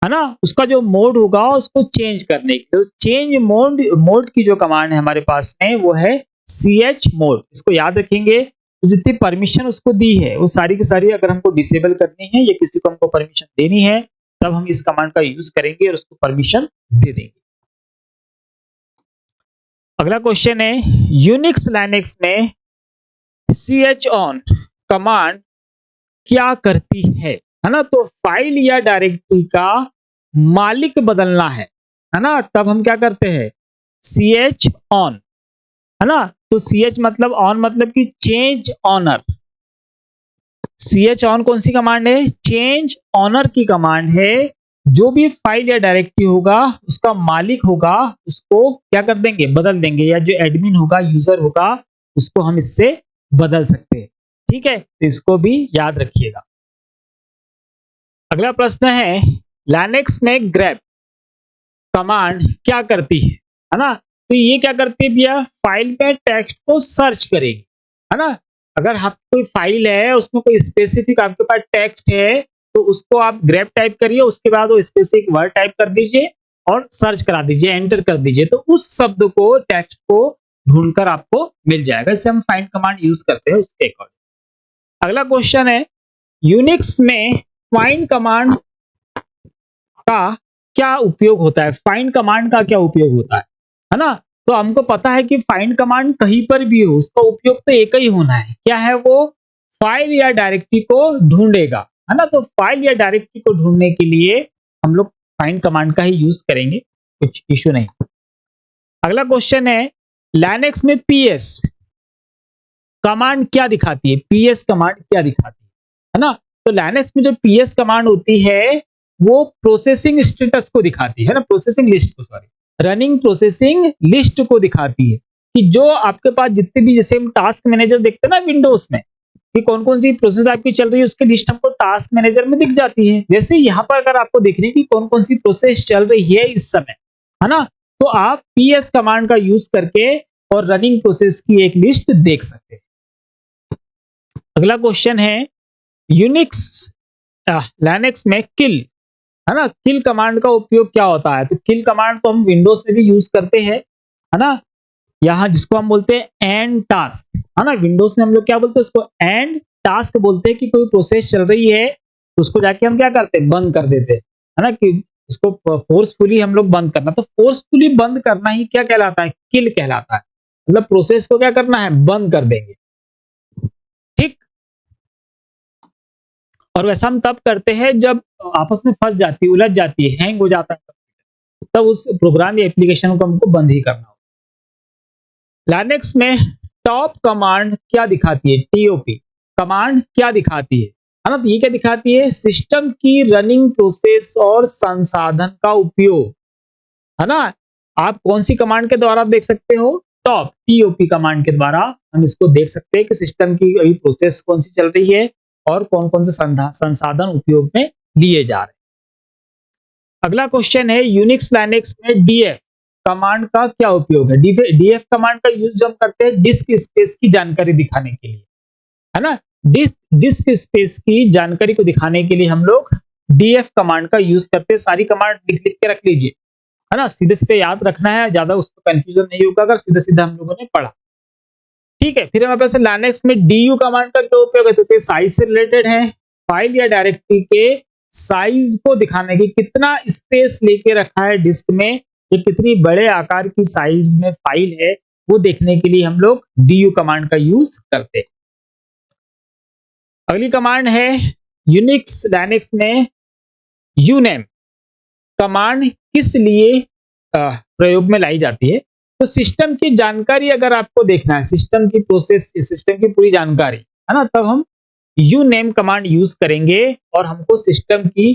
है ना। उसका जो मोड होगा उसको चेंज करने के लिए, तो चेंज मोड की जो कमांड है हमारे पास में वो है chmod। इसको याद रखेंगे। तो जितनी परमिशन उसको दी है वो सारी की सारी अगर हमको डिसेबल करनी है या किसी को हमको परमिशन देनी है तब हम इस कमांड का यूज करेंगे और उसको परमिशन दे देंगे। अगला क्वेश्चन है यूनिक्स लाइनेक्स में chown कमांड क्या करती है ना। तो फाइल या डायरेक्टरी का मालिक बदलना है ना, तब हम क्या करते हैं, chown, है ना। तो ch मतलब ऑन मतलब कि चेंज ऑनर। chown कौन सी कमांड है, चेंज ऑनर की कमांड है। जो भी फाइल या डायरेक्टरी होगा उसका मालिक होगा उसको क्या कर देंगे, बदल देंगे, या जो एडमिन होगा, यूजर होगा, उसको हम इससे बदल सकते हैं। ठीक है, तो इसको भी याद रखिएगा। अगला प्रश्न है लाइनेक्स में grep कमांड क्या करती है ना। तो ये क्या करती है भैया, फाइल में टेक्स्ट को सर्च करेगी, है ना। अगर आप कोई फाइल है उसमें कोई स्पेसिफिक आपके पास टेक्स्ट है तो उसको आप grep टाइप करिए, उसके बाद वो स्पेसिफिक वर्ड टाइप कर दीजिए और सर्च करा दीजिए, एंटर कर दीजिए, तो उस शब्द को, टेक्स्ट को ढूंढकर आपको मिल जाएगा। इसे हम फाइंड कमांड यूज करते हैं उसके अकॉर्डिंग। अगला क्वेश्चन है, यूनिक्स में फाइंड कमांड का क्या उपयोग होता है? फाइंड कमांड का क्या उपयोग होता है ना? तो हमको पता है कि फाइंड कमांड कहीं पर भी हो, उसका उपयोग तो एक ही होना है। क्या है वो? फाइल या डायरेक्टरी को ढूंढेगा, है ना? तो फाइल या डायरेक्टरी को ढूंढने के लिए हम लोग फाइंड कमांड का ही यूज करेंगे, कुछ इश्यू नहीं। अगला क्वेश्चन है, लाइनक्स में पीएस कमांड क्या दिखाती है? पीएस कमांड क्या दिखाती है ना? तो लाइनक्स में जो पीएस कमांड होती है वो प्रोसेसिंग स्टेटस को दिखाती है ना, प्रोसेसिंग लिस्ट को, सॉरी, रनिंग प्रोसेसिंग लिस्ट को दिखाती है कि जो आपके पास जितने भी, जैसे हम टास्क मैनेजर देखते हैं ना विंडोज में, कि कौन कौन सी प्रोसेस आपकी चल रही है, उसकी लिस्ट हमको टास्क मैनेजर में दिख जाती है। वैसे यहाँ पर अगर आपको देखने की कौन कौन सी प्रोसेस चल रही है इस समय, है ना, तो आप पीएस कमांड का यूज करके और रनिंग प्रोसेस की एक लिस्ट देख सकते हैं। अगला क्वेश्चन है, यूनिक्स लाइनक्स में किल, है ना, किल कमांड का उपयोग क्या होता है? तो किल कमांड तो हम विंडोज में भी यूज करते हैं, है ना, यहाँ जिसको हम बोलते हैं एंड टास्क, है ना, विंडोज में हम लोग क्या बोलते हैं उसको? एंड टास्क बोलते हैं। कि कोई प्रोसेस चल रही है तो उसको जाके हम क्या करते हैं? बंद कर देते हैं, है ना, कि उसको फोर्सफुली हम लोग बंद करना। तो फोर्सफुली बंद करना ही क्या कहलाता है? किल कहलाता है। मतलब प्रोसेस को क्या करना है? बंद कर देंगे, ठीक। और वैसा हम तब करते हैं जब आपस में फंस जाती है, उलझ जाती है, हैंग हो जाता है, तब उस प्रोग्राम या एप्लीकेशन को हमको बंद ही करना होगा। लाइनक्स में टॉप कमांड क्या दिखाती है? टीओपी कमांड क्या दिखाती है ना? तो ये क्या दिखाती है? सिस्टम की रनिंग प्रोसेस और संसाधन का उपयोग, है ना। आप कौन सी कमांड के द्वारा देख सकते हो? टॉप, टीओपी कमांड के द्वारा हम इसको देख सकते हैं कि सिस्टम की अभी प्रोसेस कौन सी चल रही है और कौन कौन से संसाधन उपयोग में लिए जा रहे हैं। अगला क्वेश्चन है, यूनिक्स लाइनक्स में डीएफ कमांड का क्या उपयोग है? डीएफ कमांड का यूज हम करते हैं डिस्क स्पेस की जानकारी दिखाने के लिए, है ना। डिस्क स्पेस की जानकारी को दिखाने के लिए हम लोग डीएफ कमांड का यूज करते हैं। सारी कमांड लिख लिख के रख लीजिए, है ना, सीधे सीधे याद रखना है, ज्यादा उसको कंफ्यूजन नहीं होगा अगर सीधे सीधे हम लोगों ने पढ़ा, ठीक है। फिर हमारे पास लाइनक्स में डीयू कमांड का क्या उपयोग है? तो साइज से रिलेटेड है, फाइल या डायरेक्टरी के साइज को दिखाने की, कितना स्पेस लेके रखा है डिस्क में, ये कितनी बड़े आकार की साइज में फाइल है, वो देखने के लिए हम लोग डीयू कमांड का यूज करते हैं। अगली कमांड है, यूनिक्स लाइनक्स में यूनेम कमांड किस लिए प्रयोग में लाई जाती है? तो सिस्टम की जानकारी अगर आपको देखना है, सिस्टम की प्रोसेस, सिस्टम की पूरी जानकारी, है ना, तब हम यूनेम कमांड यूज करेंगे और हमको सिस्टम की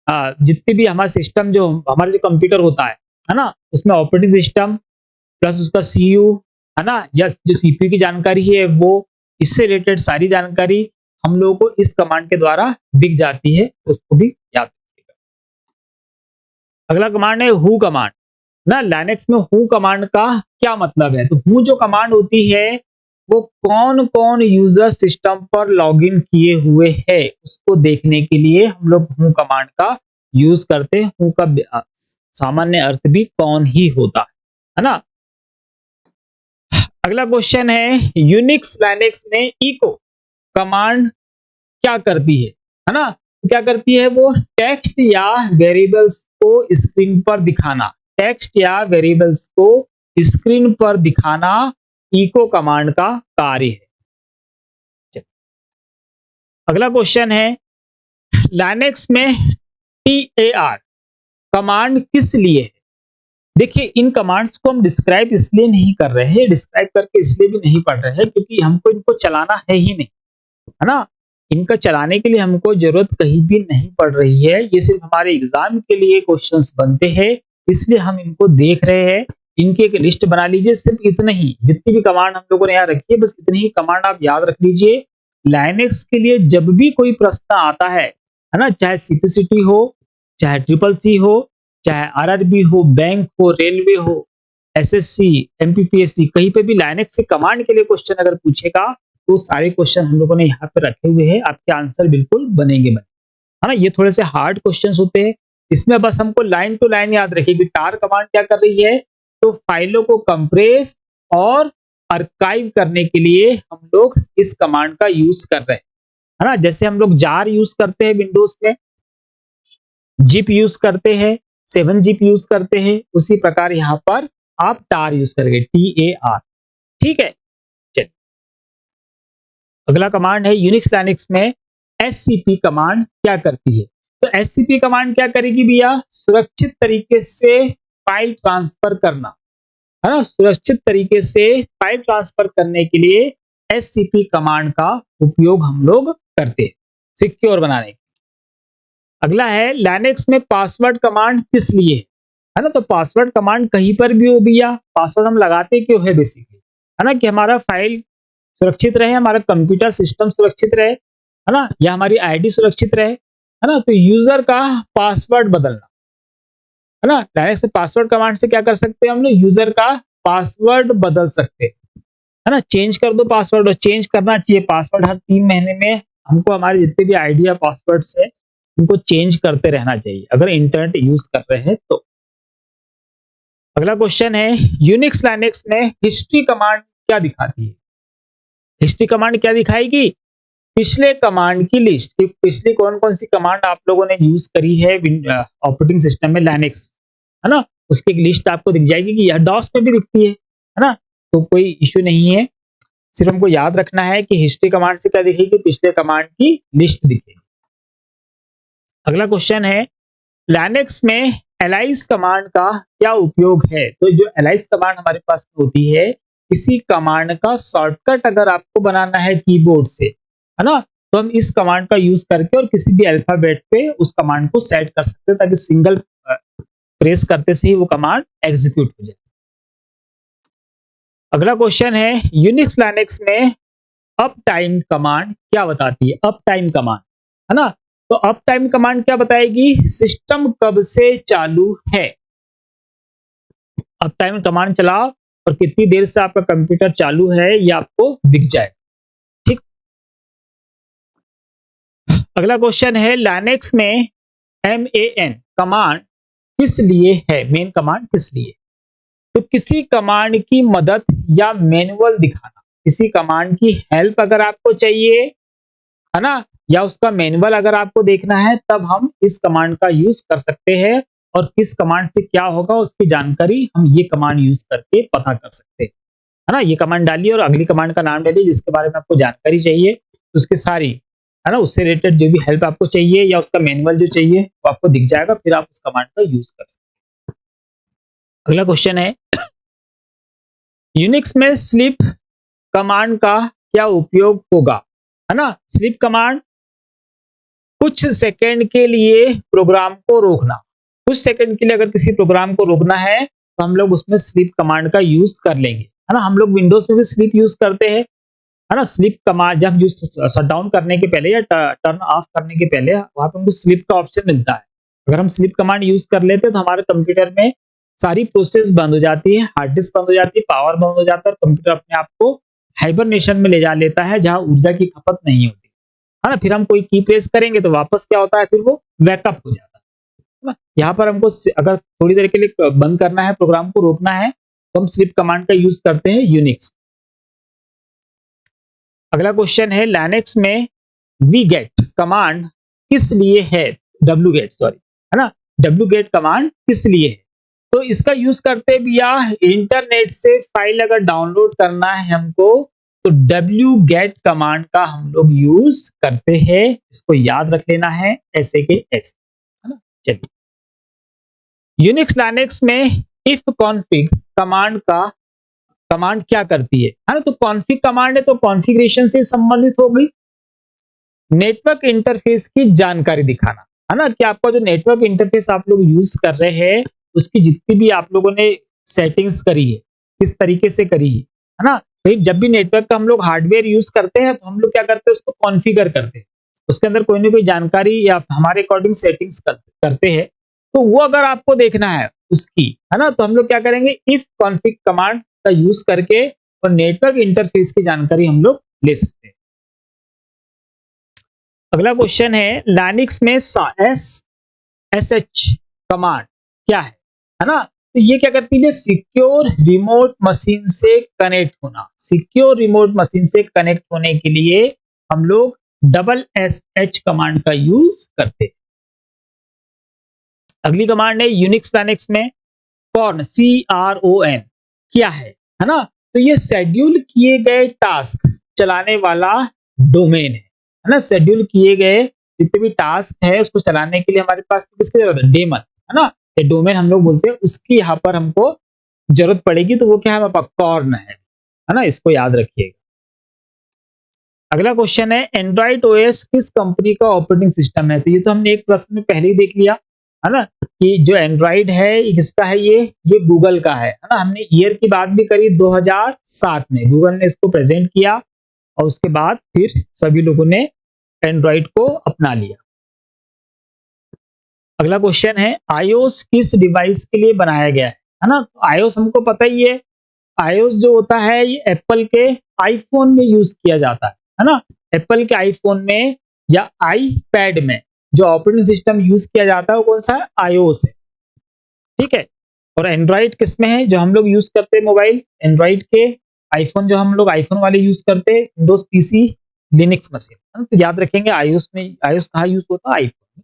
जितनी भी हमारा सिस्टम, जो हमारा जो कंप्यूटर होता है ना, उसमें ऑपरेटिंग सिस्टम प्लस उसका सीयू, है ना, या जो सीपीयू की जानकारी है वो, इससे रिलेटेड सारी जानकारी हम लोगों को इस कमांड के द्वारा दिख जाती है, उसको भी याद रखिएगा। अगला कमांड है हु कमांड ना। लाइनक्स में हु कमांड का क्या मतलब है? तो हु जो कमांड होती है वो कौन कौन यूजर सिस्टम पर लॉगिन किए हुए है उसको देखने के लिए हम लोग हु कमांड का यूज करते हैं। हु का सामान्य अर्थ भी कौन ही होता है ना। अगला क्वेश्चन है, यूनिक्स लाइनक्स में इको कमांड क्या करती है ना? क्या करती है? वो टेक्स्ट या वेरिएबल्स को स्क्रीन पर दिखाना, टेक्स्ट या वेरिएबल्स को स्क्रीन पर दिखाना इको कमांड का कार्य है। अगला क्वेश्चन है, लाइनक्स में tar कमांड किस लिए है? देखिए, इन कमांड्स को हम डिस्क्राइब इसलिए नहीं कर रहे हैं, डिस्क्राइब करके इसलिए भी नहीं पढ़ रहे हैं क्योंकि हमको इनको चलाना है ही नहीं, है ना। इनका चलाने के लिए हमको जरूरत कहीं भी नहीं पड़ रही है, ये सिर्फ हमारे एग्जाम के लिए क्वेश्चंस बनते हैं, इसलिए हम इनको देख रहे हैं। इनकी एक लिस्ट बना लीजिए, सिर्फ इतने ही, जितनी भी कमांड हम लोगों ने यहाँ रखी है बस इतनी ही कमांड आप याद रख लीजिए। लाइनक्स के लिए जब भी कोई प्रश्न आता है ना, चाहे सीपीसीटी हो, चाहे ट्रिपल सी हो, चाहे आरआरबी हो, बैंक हो, रेलवे हो, एसएससी, एमपीपीएससी, कहीं पे भी लाइनक्स से कमांड के लिए क्वेश्चन अगर पूछेगा तो सारे क्वेश्चन हम लोगों ने यहाँ पे रखे हुए हैं, आपके आंसर बिल्कुल बनेंगे, है ना। ये थोड़े से हार्ड क्वेश्चंस होते हैं, इसमें बस हमको लाइन टू लाइन याद रखिए कि टार कमांड क्या कर रही है, तो फाइलों को कंप्रेस और आर्काइव करने के लिए हम लोग इस कमांड का यूज कर रहे हैं, है ना। जैसे हम लोग जार यूज करते हैं विंडोज में, जिप यूज करते हैं, 7 जिप यूज करते हैं, उसी प्रकार यहाँ पर आप टार यूज करेंगे, TAR। ठीक है, चलिए अगला कमांड है यूनिक्स लाइनक्स में SCP कमांड क्या करती है। तो SCP कमांड क्या करेगी भैया, सुरक्षित तरीके से फाइल ट्रांसफर करना, है ना। सुरक्षित तरीके से फाइल ट्रांसफर करने के लिए SCP कमांड का उपयोग हम लोग करते हैं, सिक्योर बनाने। अगला है लाइनक्स में पासवर्ड कमांड किस लिए है ना। तो पासवर्ड कमांड कहीं पर भी हो भैया, पासवर्ड हम लगाते क्यों है बेसिकली, है ना, कि हमारा फाइल सुरक्षित रहे, हमारा कंप्यूटर सिस्टम सुरक्षित रहे, है ना, या हमारी आईडी सुरक्षित रहे, है ना। तो यूजर का पासवर्ड बदलना, है ना, लाइनक्स से पासवर्ड कमांड से क्या कर सकते हैं हम लोग, यूजर का पासवर्ड बदल सकते हैं, है ना। चेंज कर दो पासवर्ड, और चेंज करना चाहिए पासवर्ड हर 3 महीने में हमको, हमारे जितने भी आइडिया पासवर्ड है उनको चेंज करते रहना चाहिए अगर इंटरनेट यूज कर रहे हैं तो। अगला क्वेश्चन है यूनिक्स लाइनक्स में हिस्ट्री कमांड क्या दिखाती है। हिस्ट्री कमांड क्या दिखाएगी, पिछले कमांड की लिस्ट, कि पिछली कौन कौन सी कमांड आप लोगों ने यूज करी है ऑपरेटिंग सिस्टम में लाइनक्स, है ना, उसकी एक लिस्ट आपको दिख जाएगी, कि यह डॉस में भी दिखती है ना। तो कोई इश्यू नहीं है, सिर्फ हमको याद रखना है कि हिस्ट्री कमांड से क्या दिखेगी, पिछले कमांड की लिस्ट दिखेगी। अगला क्वेश्चन है लाइनक्स में एलाइज कमांड का क्या उपयोग है। तो जो एलाइज कमांड हमारे पास होती है, किसी कमांड का शॉर्टकट अगर आपको बनाना है कीबोर्ड से, है ना, तो हम इस कमांड का यूज करके और किसी भी अल्फाबेट पे उस कमांड को सेट कर सकते हैं, ताकि सिंगल प्रेस करते से ही वो कमांड एग्जीक्यूट हो जाए। अगला क्वेश्चन है यूनिक्स लाइनक्स में अप टाइम कमांड क्या बताती है। अप टाइम कमांड, है ना, तो अप टाइम कमांड क्या बताएगी, सिस्टम कब से चालू है। अप टाइम कमांड चलाओ और कितनी देर से आपका कंप्यूटर चालू है ये आपको दिख जाए। ठीक, अगला क्वेश्चन है लाइनक्स में MAN कमांड किस लिए है, मेन कमांड किस लिए। तो किसी कमांड की मदद या मैनुअल दिखाना, किसी कमांड की हेल्प अगर आपको चाहिए, है ना, या उसका मैनुअल अगर आपको देखना है, तब हम इस कमांड का यूज कर सकते हैं, और किस कमांड से क्या होगा उसकी जानकारी हम ये कमांड यूज करके पता कर सकते हैं, है ना। ये कमांड डालिए और अगली कमांड का नाम डालिए जिसके बारे में आपको जानकारी चाहिए, उसकी सारी, है ना, उससे रिलेटेड जो भी हेल्प आपको चाहिए या उसका मैनुअल जो चाहिए वो आपको दिख जाएगा, फिर आप उस कमांड का यूज कर सकते हैं। अगला क्वेश्चन है यूनिक्स में स्लीप कमांड का क्या उपयोग होगा, है ना। स्लीप कमांड कुछ सेकंड के लिए प्रोग्राम को रोकना, कुछ सेकंड के लिए अगर किसी प्रोग्राम को रोकना है तो हम लोग उसमें स्लीप कमांड का यूज कर लेंगे, है ना। हम लोग विंडोज में भी स्लीप यूज करते हैं, है ना। स्लीप कमांड जब शट डाउन करने के पहले या टर्न ऑफ करने के पहले वहां पे हमको स्लीप का ऑप्शन मिलता है। अगर हम स्लीप कमांड यूज कर लेते हैं तो हमारे कंप्यूटर में सारी प्रोसेस बंद हो जाती है, हार्ड डिस्क बंद हो जाती है, पावर बंद हो जाता है, और कंप्यूटर अपने आप को हाइबरनेशन में ले जा लेता है, जहां ऊर्जा की खपत नहीं होती, है ना। फिर हम कोई की प्रेस करेंगे तो वापस क्या होता है, फिर वो बैकअप हो जाता है ना। यहाँ पर हमको अगर थोड़ी देर के लिए बंद करना है, प्रोग्राम को रोकना है, तो हम स्लीप कमांड का यूज करते हैं यूनिक्स। अगला क्वेश्चन है लाइनक्स में wget कमांड किस लिए है, wget सॉरी, है ना, wget कमांड किस लिए है। तो इसका यूज करते भैया इंटरनेट से फाइल अगर डाउनलोड करना है हमको, तो wget कमांड का हम लोग यूज करते हैं, इसको याद रख लेना है ऐसे के ऐसे, है ना। चलिए यूनिक्स लाइनक्स में इफ कॉन्फिग कमांड क्या करती है ना। तो कॉन्फिग कमांड है तो कॉन्फ़िगरेशन से संबंधित हो गई। नेटवर्क इंटरफेस की जानकारी दिखाना, है ना, कि आपका जो नेटवर्क इंटरफेस आप लोग यूज कर रहे हैं उसकी जितनी भी आप लोगों ने सेटिंग्स करी है, किस तरीके से करी है ना। भाई जब भी नेटवर्क का हम लोग हार्डवेयर यूज करते हैं तो हम लोग क्या करते हैं, उसको कॉन्फ़िगर करते हैं, उसके अंदर कोई ना कोई जानकारी या हमारे अकॉर्डिंग सेटिंग्स करते हैं। तो वो अगर आपको देखना है उसकी, है ना, तो हम लोग क्या करेंगे, इफ कॉन्फिग कमांड का यूज करके और नेटवर्क इंटरफेस की जानकारी हम लोग ले सकते हैं। अगला क्वेश्चन है लाइनक्स में SH कमांड क्या है ना? तो ये क्या करती है? सिक्योर रिमोट मशीन से कनेक्ट होना। सिक्योर रिमोट मशीन से कनेक्ट होने के लिए हम लोग SSH कमांड का यूज करते हैं। अगली कमांड है यूनिक्स लाइनक्स में कॉर्न CRON क्या है ना? तो ये शेड्यूल किए गए टास्क चलाने वाला डोमेन है ना? शेड्यूल किए गए जितने भी टास्क है उसको चलाने के लिए हमारे पास किसकी जरूरत है? डेमन है ना? ये डोमेन हम लोग बोलते हैं, उसकी यहाँ पर हमको जरूरत पड़ेगी, तो वो क्या है? हमारे पास कॉर्न है ना? इसको याद रखिएगा। अगला क्वेश्चन है एंड्रॉइड ओएस किस कंपनी का ऑपरेटिंग सिस्टम है? तो ये तो हमने एक प्रश्न में पहले ही देख लिया है ना, कि जो एंड्रॉइड है ये किसका है? ये गूगल का है ना? हमने ईयर की बात भी करी, 2007 में गूगल ने इसको प्रेजेंट किया और उसके बाद फिर सभी लोगों ने एंड्रॉइड को अपना लिया। अगला क्वेश्चन है आईओएस किस डिवाइस के लिए बनाया गया है ना? आईओएस हमको पता ही है, आईओएस जो होता है ये एप्पल के आईफोन में यूज किया जाता है ना? एप्पल के आईफोन में या आईपैड में जो ऑपरेटिंग सिस्टम यूज किया जाता है वो कौन सा है? आईओएस है, ठीक है। और एंड्रॉइड किस में है? जो हम लोग यूज करते हैं मोबाइल, एंड्रॉइड के आईफोन जो हम लोग आईफोन वाले यूज करते हैं, विंडोज पीसी, लिनक्स मशीन। तो याद रखेंगे आईओएस में, आईओएस कहाँ यूज होता है? आईफोन।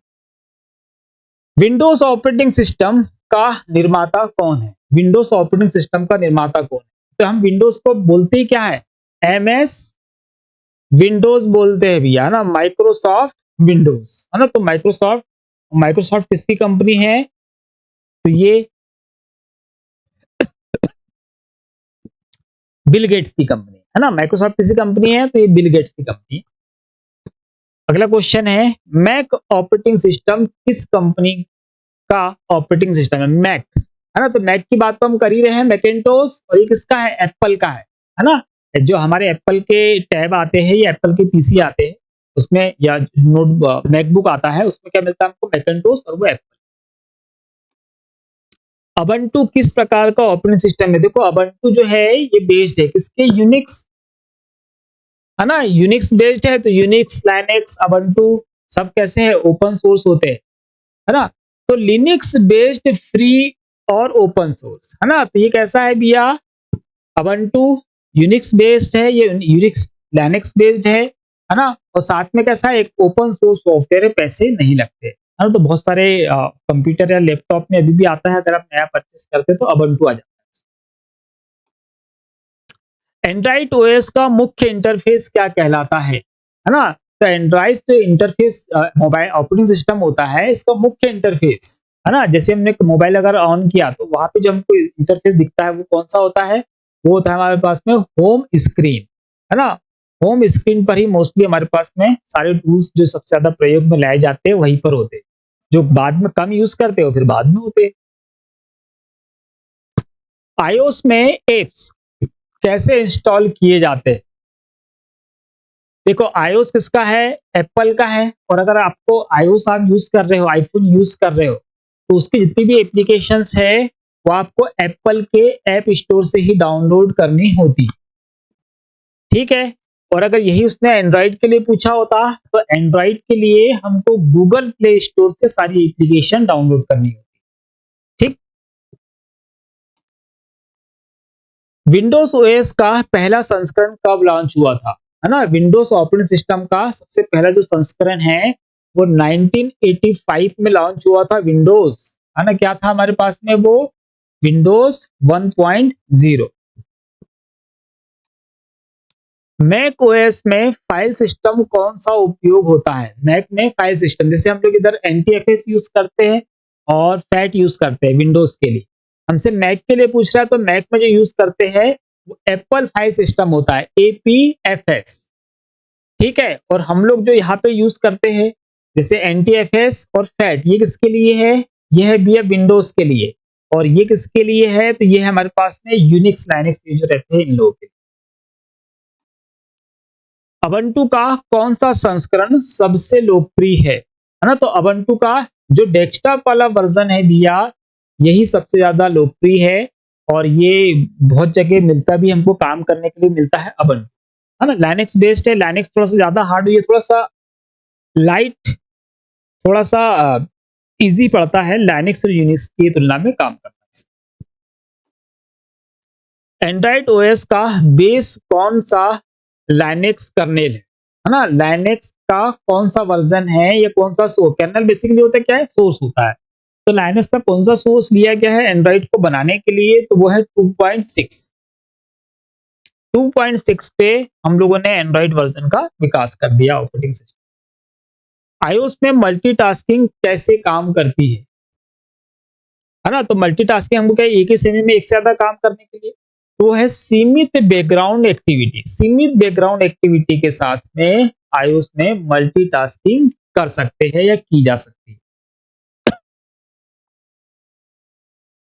विंडोज ऑपरेटिंग सिस्टम का निर्माता कौन है? विंडोज ऑपरेटिंग सिस्टम का निर्माता कौन है? तो हम विंडोज को बोलते ही क्या है? MS विंडोज बोलते हैं भैया, है ना? माइक्रोसॉफ्ट विंडोज, है ना? तो माइक्रोसॉफ्ट किसकी कंपनी है? तो ये बिल गेट्स की कंपनी है ना? माइक्रोसॉफ्ट किसी कंपनी है? तो ये बिल गेट्स की कंपनी है। अगला क्वेश्चन है मैक ऑपरेटिंग सिस्टम किस कंपनी का ऑपरेटिंग सिस्टम है? मैक, है ना? तो मैक की बात तो हम कर ही रहे हैं, मैकिंटोश, और ये किसका है? एप्पल का है ना? जो हमारे एप्पल के टैब आते हैं या एप्पल के पीसी आते हैं उसमें, या नोट मैकबुक आता है उसमें क्या मिलता है हमको? मैकिंटोश, और वो एप्पल। अबंटू किस प्रकार का ऑपरेटिंग सिस्टम है? देखो अबंटू जो है ये बेस्ड है किसके? यूनिक्स, है ना? यूनिक्स बेस्ड है, तो यूनिक्स, लाइनेक्स, अबंटू सब कैसे हैं? ओपन सोर्स होते हैं, है ना? तो लिनक्स बेस्ड फ्री और ओपन सोर्स, है ना? तो ये कैसा है भैया? अबंटू यूनिक्स बेस्ड है, ये यूनिक्स लाइनेक्स बेस्ड है ना? और साथ में कैसा है? एक ओपन सोर्स सॉफ्टवेयर है, पैसे नहीं लगते, है ना? तो बहुत सारे कंप्यूटर या लैपटॉप में अभी भी आता है, अगर आप नया परचेस करते हैं तो अबंटू आ जाता है। एंड्रॉइड ओएस का मुख्य इंटरफेस क्या कहलाता है ना? तो एंड्रॉइड जो इंटरफेस मोबाइल ऑपरेटिंग सिस्टम होता है, इसका मुख्य इंटरफेस, है ना? जैसे हमने मोबाइल अगर ऑन किया तो वहां पे जो हमको इंटरफेस दिखता है वो कौन सा होता है? वो होता है हमारे पास में होम स्क्रीन, है ना? होम स्क्रीन पर ही मोस्टली हमारे पास में सारे टूल्स जो सबसे ज्यादा प्रयोग में लाए जाते हैं वहीं पर होते हैं, जो बाद में कम यूज करते हो फिर बाद में होते हैं। आईओएस में एप्स कैसे इंस्टॉल किए जाते हैं? देखो आईओएस किसका है? एप्पल का है, और अगर आपको आईओएस आप यूज कर रहे हो, आईफोन यूज कर रहे हो, तो उसकी जितनी भी एप्लीकेशंस है वो आपको एप्पल के ऐप स्टोर से ही डाउनलोड करनी होती, ठीक है। और अगर यही उसने एंड्रॉइड के लिए पूछा होता तो एंड्रॉइड के लिए हमको गूगल प्ले स्टोर से सारी एप्लीकेशन डाउनलोड करनी होती, ठीक। विंडोज ओएस का पहला संस्करण कब लॉन्च हुआ था? है ना? विंडोज ऑपरेटिंग सिस्टम का सबसे पहला जो संस्करण है वो 1985 में लॉन्च हुआ था, विंडोज, है ना? क्या था हमारे पास में? वो विंडोज 1.0। मैक ओएस में फाइल सिस्टम कौन सा उपयोग होता है? मैक में फाइल सिस्टम, जैसे हम लोग इधर NTFS यूज करते हैं और फैट यूज करते हैं विंडोज के लिए, हमसे मैक के लिए पूछ रहा है तो मैक में जो यूज करते हैं वो एप्पल फाइल सिस्टम होता है, APFS, ठीक है। और हम लोग जो यहाँ पे यूज करते हैं जैसे NTFS और फैट, ये किसके लिए है? ये है भैया विंडोज के लिए, और ये किसके लिए है? तो ये है हमारे पास में यूनिक्स लाइनेक्स, ये जो रहते हैं इन लोगों के लिए। अबंटू का कौन सा संस्करण सबसे लोकप्रिय है ना? तो अबंटू का जो डेस्कटॉप वाला वर्जन है भैया यही सबसे ज्यादा लोकप्रिय है, और ये बहुत जगह मिलता भी, हमको काम करने के लिए मिलता है अबंटू, है ना? लाइनेक्स बेस्ड है, लाइनेक्स थोड़ा सा ज्यादा हार्ड, ये थोड़ा सा लाइट, थोड़ा सा इजी पड़ता है लाइनक्स और यूनिक्स की तुलना में काम करना। एंड्रॉइड ओएस का बेस कौन सा लाइनक्स कर्नेल है ना? लाइनक्स का कौन सा वर्जन है या कौन सा सोर्स? कर्नेल बेसिकली होता है क्या है? सोर्स होता है। तो लाइनक्स का कौन सा सोर्स लिया गया है एंड्रॉइड को बनाने के लिए? तो वो है 2.6। 2.6 पे हम लोगों ने एंड्रॉइड वर्जन का विकास कर दिया ऑपरेटिंग सिस्टम। आईओएस में मल्टीटास्किंग कैसे काम करती है ना? तो मल्टीटास्किंग हमको क्या है? एक ही समय में एक से ज्यादा काम करने के लिए। तो है सीमित बैकग्राउंड एक्टिविटी। सीमित बैकग्राउंड एक्टिविटी के साथ में आईओएस में मल्टीटास्किंग कर सकते हैं या की जा सकती है।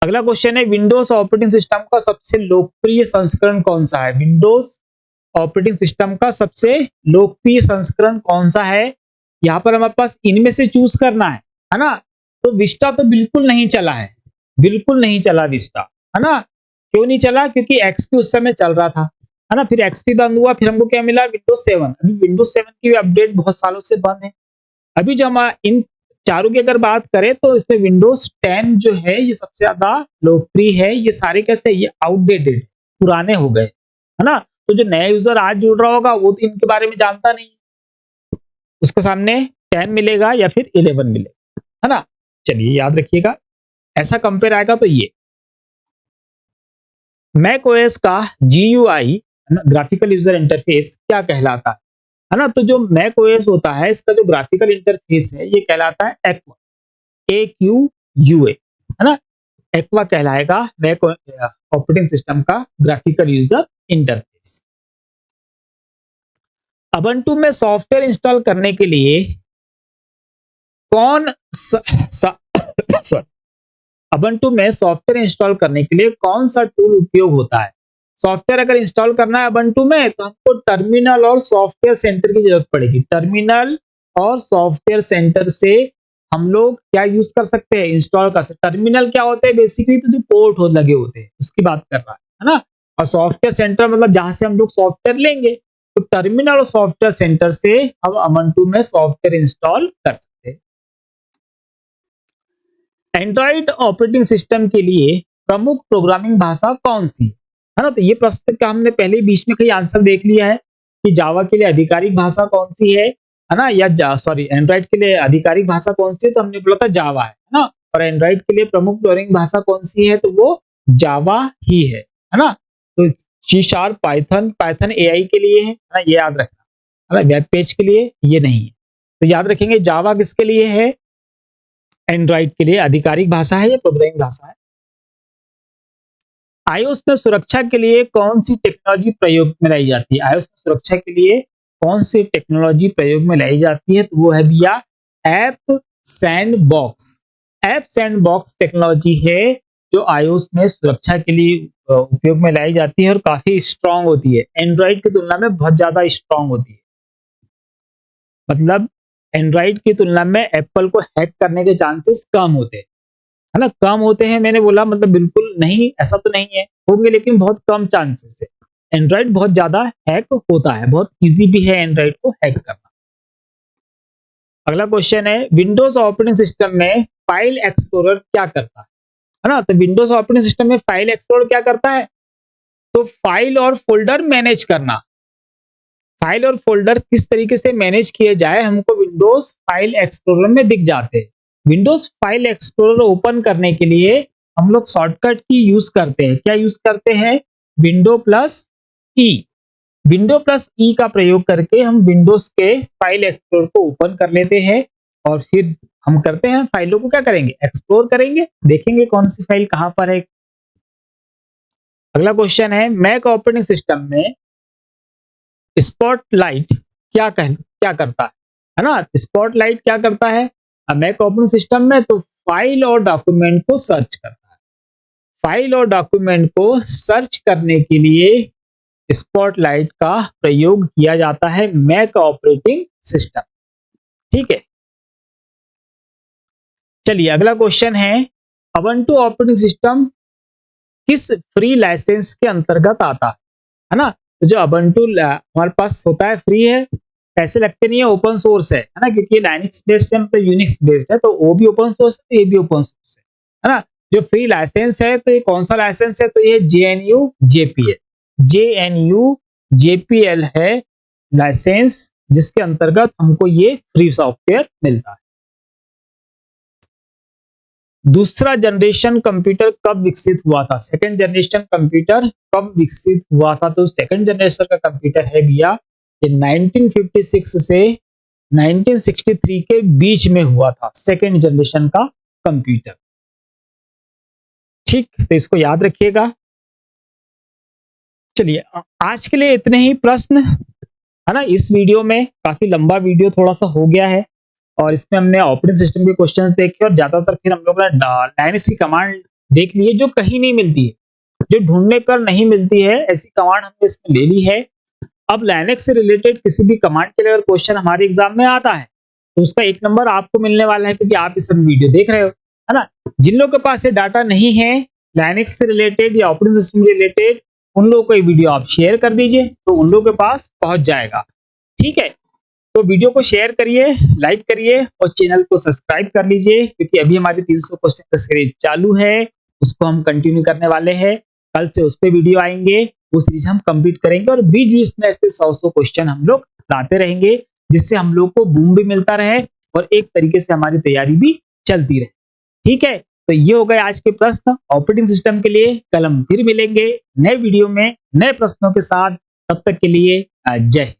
अगला क्वेश्चन है विंडोज ऑपरेटिंग सिस्टम का सबसे लोकप्रिय संस्करण कौन सा है? विंडोज ऑपरेटिंग सिस्टम का सबसे लोकप्रिय संस्करण कौन सा है? यहाँ पर हमारे पास इनमें से चूज करना है ना? तो विस्टा तो बिल्कुल नहीं चला है, बिल्कुल नहीं चला विस्टा, है ना? क्यों नहीं चला? क्योंकि एक्सपी उस समय चल रहा था, है ना? फिर एक्सपी बंद हुआ, फिर हमको क्या मिला? विंडोज 7। अभी विंडोज 7 की अपडेट बहुत सालों से बंद है। अभी जो हम इन चारों की अगर बात करें तो इसमें विंडोज 10 जो है ये सबसे ज्यादा लोकप्रिय है। ये सारे कैसे? ये आउटडेटेड, पुराने हो गए, है ना? तो जो नया यूजर आज जुड़ रहा होगा वो तो इनके बारे में जानता नहीं, उसके सामने 10 मिलेगा या फिर 11 मिलेगा, है ना? चलिए याद रखिएगा, ऐसा कंपेयर आएगा तो ये मैक ओएस का जीयूआई ग्राफिकल यूजर इंटरफेस क्या कहलाता है ना? तो जो मैक ओएस होता है इसका जो ग्राफिकल इंटरफेस है ये कहलाता है एक्वा, AQUA, है ना? एक्वा कहलाएगा मैक ऑपरेटिंग सिस्टम का ग्राफिकल यूजर इंटरफेस। अबंटू में सॉफ्टवेयर इंस्टॉल करने के लिए कौन सॉरी अबंटू में सॉफ्टवेयर इंस्टॉल करने के लिए कौन सा टूल उपयोग होता है? सॉफ्टवेयर अगर इंस्टॉल करना है अबंटू में तो हमको टर्मिनल और सॉफ्टवेयर सेंटर की जरूरत पड़ेगी। टर्मिनल और सॉफ्टवेयर सेंटर से हम लोग क्या यूज कर सकते हैं? इंस्टॉल कर सकते हैं। टर्मिनल क्या होते हैं? बेसिकली तो जो पोर्ट हो लगे होते हैं उसकी बात कर रहा है ना? और सॉफ्टवेयर सेंटर मतलब जहां से हम लोग सॉफ्टवेयर लेंगे। तो टर्मिनल और सॉफ्टवेयर सेंटर से हम अबंटू में सॉफ्टवेयर इंस्टॉल कर सकते हैं। एंड्रॉइड ऑपरेटिंग सिस्टम के लिए प्रमुख प्रोग्रामिंग भाषा कौन सी है ना? तो ये प्रश्न का हमने पहले बीच में कहीं आंसर देख लिया है कि जावा के लिए आधिकारिक भाषा कौन सी है ना? या सॉरी एंड्रॉइड के लिए आधिकारिक भाषा कौन सी है? तो हमने बोला था जावा है ना? और एंड्रॉइड के लिए प्रमुख प्रोग्रामिंग भाषा कौन सी है? तो वो जावा ही है ना? तो C#, पाइथन AI के लिए है ना? ये याद रखना, है ना? वेब पेज के लिए ये नहीं है, तो याद रखेंगे जावा किसके लिए है? एंड्रॉइड के लिए आधिकारिक भाषा है या प्रोग्रामिंग भाषा है। आईओएस में सुरक्षा के लिए कौन सी टेक्नोलॉजी प्रयोग में लाई जाती है? आईओएस में सुरक्षा के लिए कौन सी टेक्नोलॉजी प्रयोग में लाई जाती है? तो वो है भैया app sandbox. App sandbox technology है जो आईओएस में सुरक्षा के लिए उपयोग में लाई जाती है और काफी स्ट्रांग होती है। एंड्रॉइड की तुलना में बहुत ज्यादा स्ट्रांग होती है। मतलब एंड्रॉइड की तुलना में एप्पल को हैक करने के चांसेस कम होते हैं, है ना? कम होते हैं मैंने बोला मतलब बिल्कुल नहीं, ऐसा तो नहीं है, होंगे लेकिन बहुत कम चांसेस है। एंड्रॉइड बहुत ज्यादा हैक होता है, बहुत इजी भी है एंड्रॉइड को हैक करना। अगला क्वेश्चन है विंडोज ऑपरेटिंग सिस्टम में फाइल एक्सप्लोरर क्या करता है ना? तो विंडोज ऑपरेटिंग सिस्टम में फाइल एक्सप्लोरर क्या करता है? तो फाइल और फोल्डर मैनेज करना। फाइल और फोल्डर किस तरीके से मैनेज किए जाए हमको विंडोज फाइल एक्सप्लोरर में दिख जाते हैं। विंडोज फाइल एक्सप्लोरर ओपन करने के लिए हम लोग शॉर्टकट की यूज करते हैं। क्या यूज करते हैं? विंडो प्लस ई। विंडो प्लस ई का प्रयोग करके हम विंडोज के फाइल एक्सप्लोरर को ओपन कर लेते हैं और फिर हम करते हैं फाइलों को क्या करेंगे? एक्सप्लोर करेंगे, देखेंगे कौन सी फाइल कहां पर है। अगला क्वेश्चन है मैक ऑपरेटिंग सिस्टम में स्पॉटलाइट क्या करता है ना? स्पॉटलाइट क्या करता है मैक ऑपरेटिंग सिस्टम में? तो फाइल और डॉक्यूमेंट को सर्च करता है। फाइल और डॉक्यूमेंट को सर्च करने के लिए स्पॉटलाइट का प्रयोग किया जाता है मैक ऑपरेटिंग सिस्टम। ठीक है, चलिए अगला क्वेश्चन है अबंटू ऑपरेटिंग सिस्टम किस फ्री लाइसेंस के अंतर्गत आता है ना? तो जो अबंटू हमारे पास होता है फ्री है, ऐसे लगते नहीं है ओपन सोर्स है ना, क्योंकि लाइनक्स बेस्ड है मतलब यूनिक्स बेस्ड है, तो वो भी ओपन सोर्स है, ये भी ओपन सोर्स है ना। जो फ्री लाइसेंस है तो ये कौन सा लाइसेंस है, तो ये JNU JPL है लाइसेंस, जिसके अंतर्गत हमको ये फ्री सॉफ्टवेयर मिलता है। दूसरा जनरेशन कंप्यूटर कब विकसित हुआ था, सेकंड जनरेशन कंप्यूटर कब विकसित हुआ था, तो सेकंड जनरेशन का कंप्यूटर है भैया ये 1956 से 1963 के बीच में हुआ था, सेकंड जनरेशन का कंप्यूटर। ठीक, तो इसको याद रखिएगा। चलिए आज के लिए इतने ही प्रश्न है ना। इस वीडियो में काफी लंबा वीडियो थोड़ा सा हो गया है, और इसमें हमने ऑपरेटिंग सिस्टम के क्वेश्चंस देखे, और ज्यादातर फिर हम लोग ने लाइनक्स की कमांड देख ली है जो कहीं नहीं मिलती है, जो ढूंढने पर नहीं मिलती है, ऐसी कमांड हमने इसमें ले ली है। अब लाइनक्स से रिलेटेड किसी भी कमांड के लिए अगर क्वेश्चन हमारे एग्जाम में आता है तो उसका 1 नंबर आपको मिलने वाला है, क्योंकि आप इस सब वीडियो देख रहे हो, है ना। जिन लोगों के पास ये डाटा नहीं है लाइनक्स से रिलेटेड या ऑपरेटिंग सिस्टम रिलेटेड, उन लोगों को ये वीडियो आप शेयर कर दीजिए, तो उन लोगों के पास पहुंच जाएगा। ठीक है, तो वीडियो को शेयर करिए, लाइक करिए, और चैनल को सब्सक्राइब कर लीजिए, क्योंकि अभी हमारी 300 क्वेश्चन का सीरीज चालू है, उसको हम कंटिन्यू करने वाले हैं। कल से उस पे वीडियो आएंगे, वो सीरीज हम कंप्लीट करेंगे, और बीच बीच में ऐसे 100 क्वेश्चन हम लोग लाते रहेंगे, जिससे हम लोग को बूम भी मिलता रहे और एक तरीके से हमारी तैयारी भी चलती रहे। ठीक है, तो ये हो गए आज के प्रश्न ऑपरेटिंग सिस्टम के लिए। कल हम फिर मिलेंगे नए वीडियो में नए प्रश्नों के साथ, तब तक के लिए जय हिंद।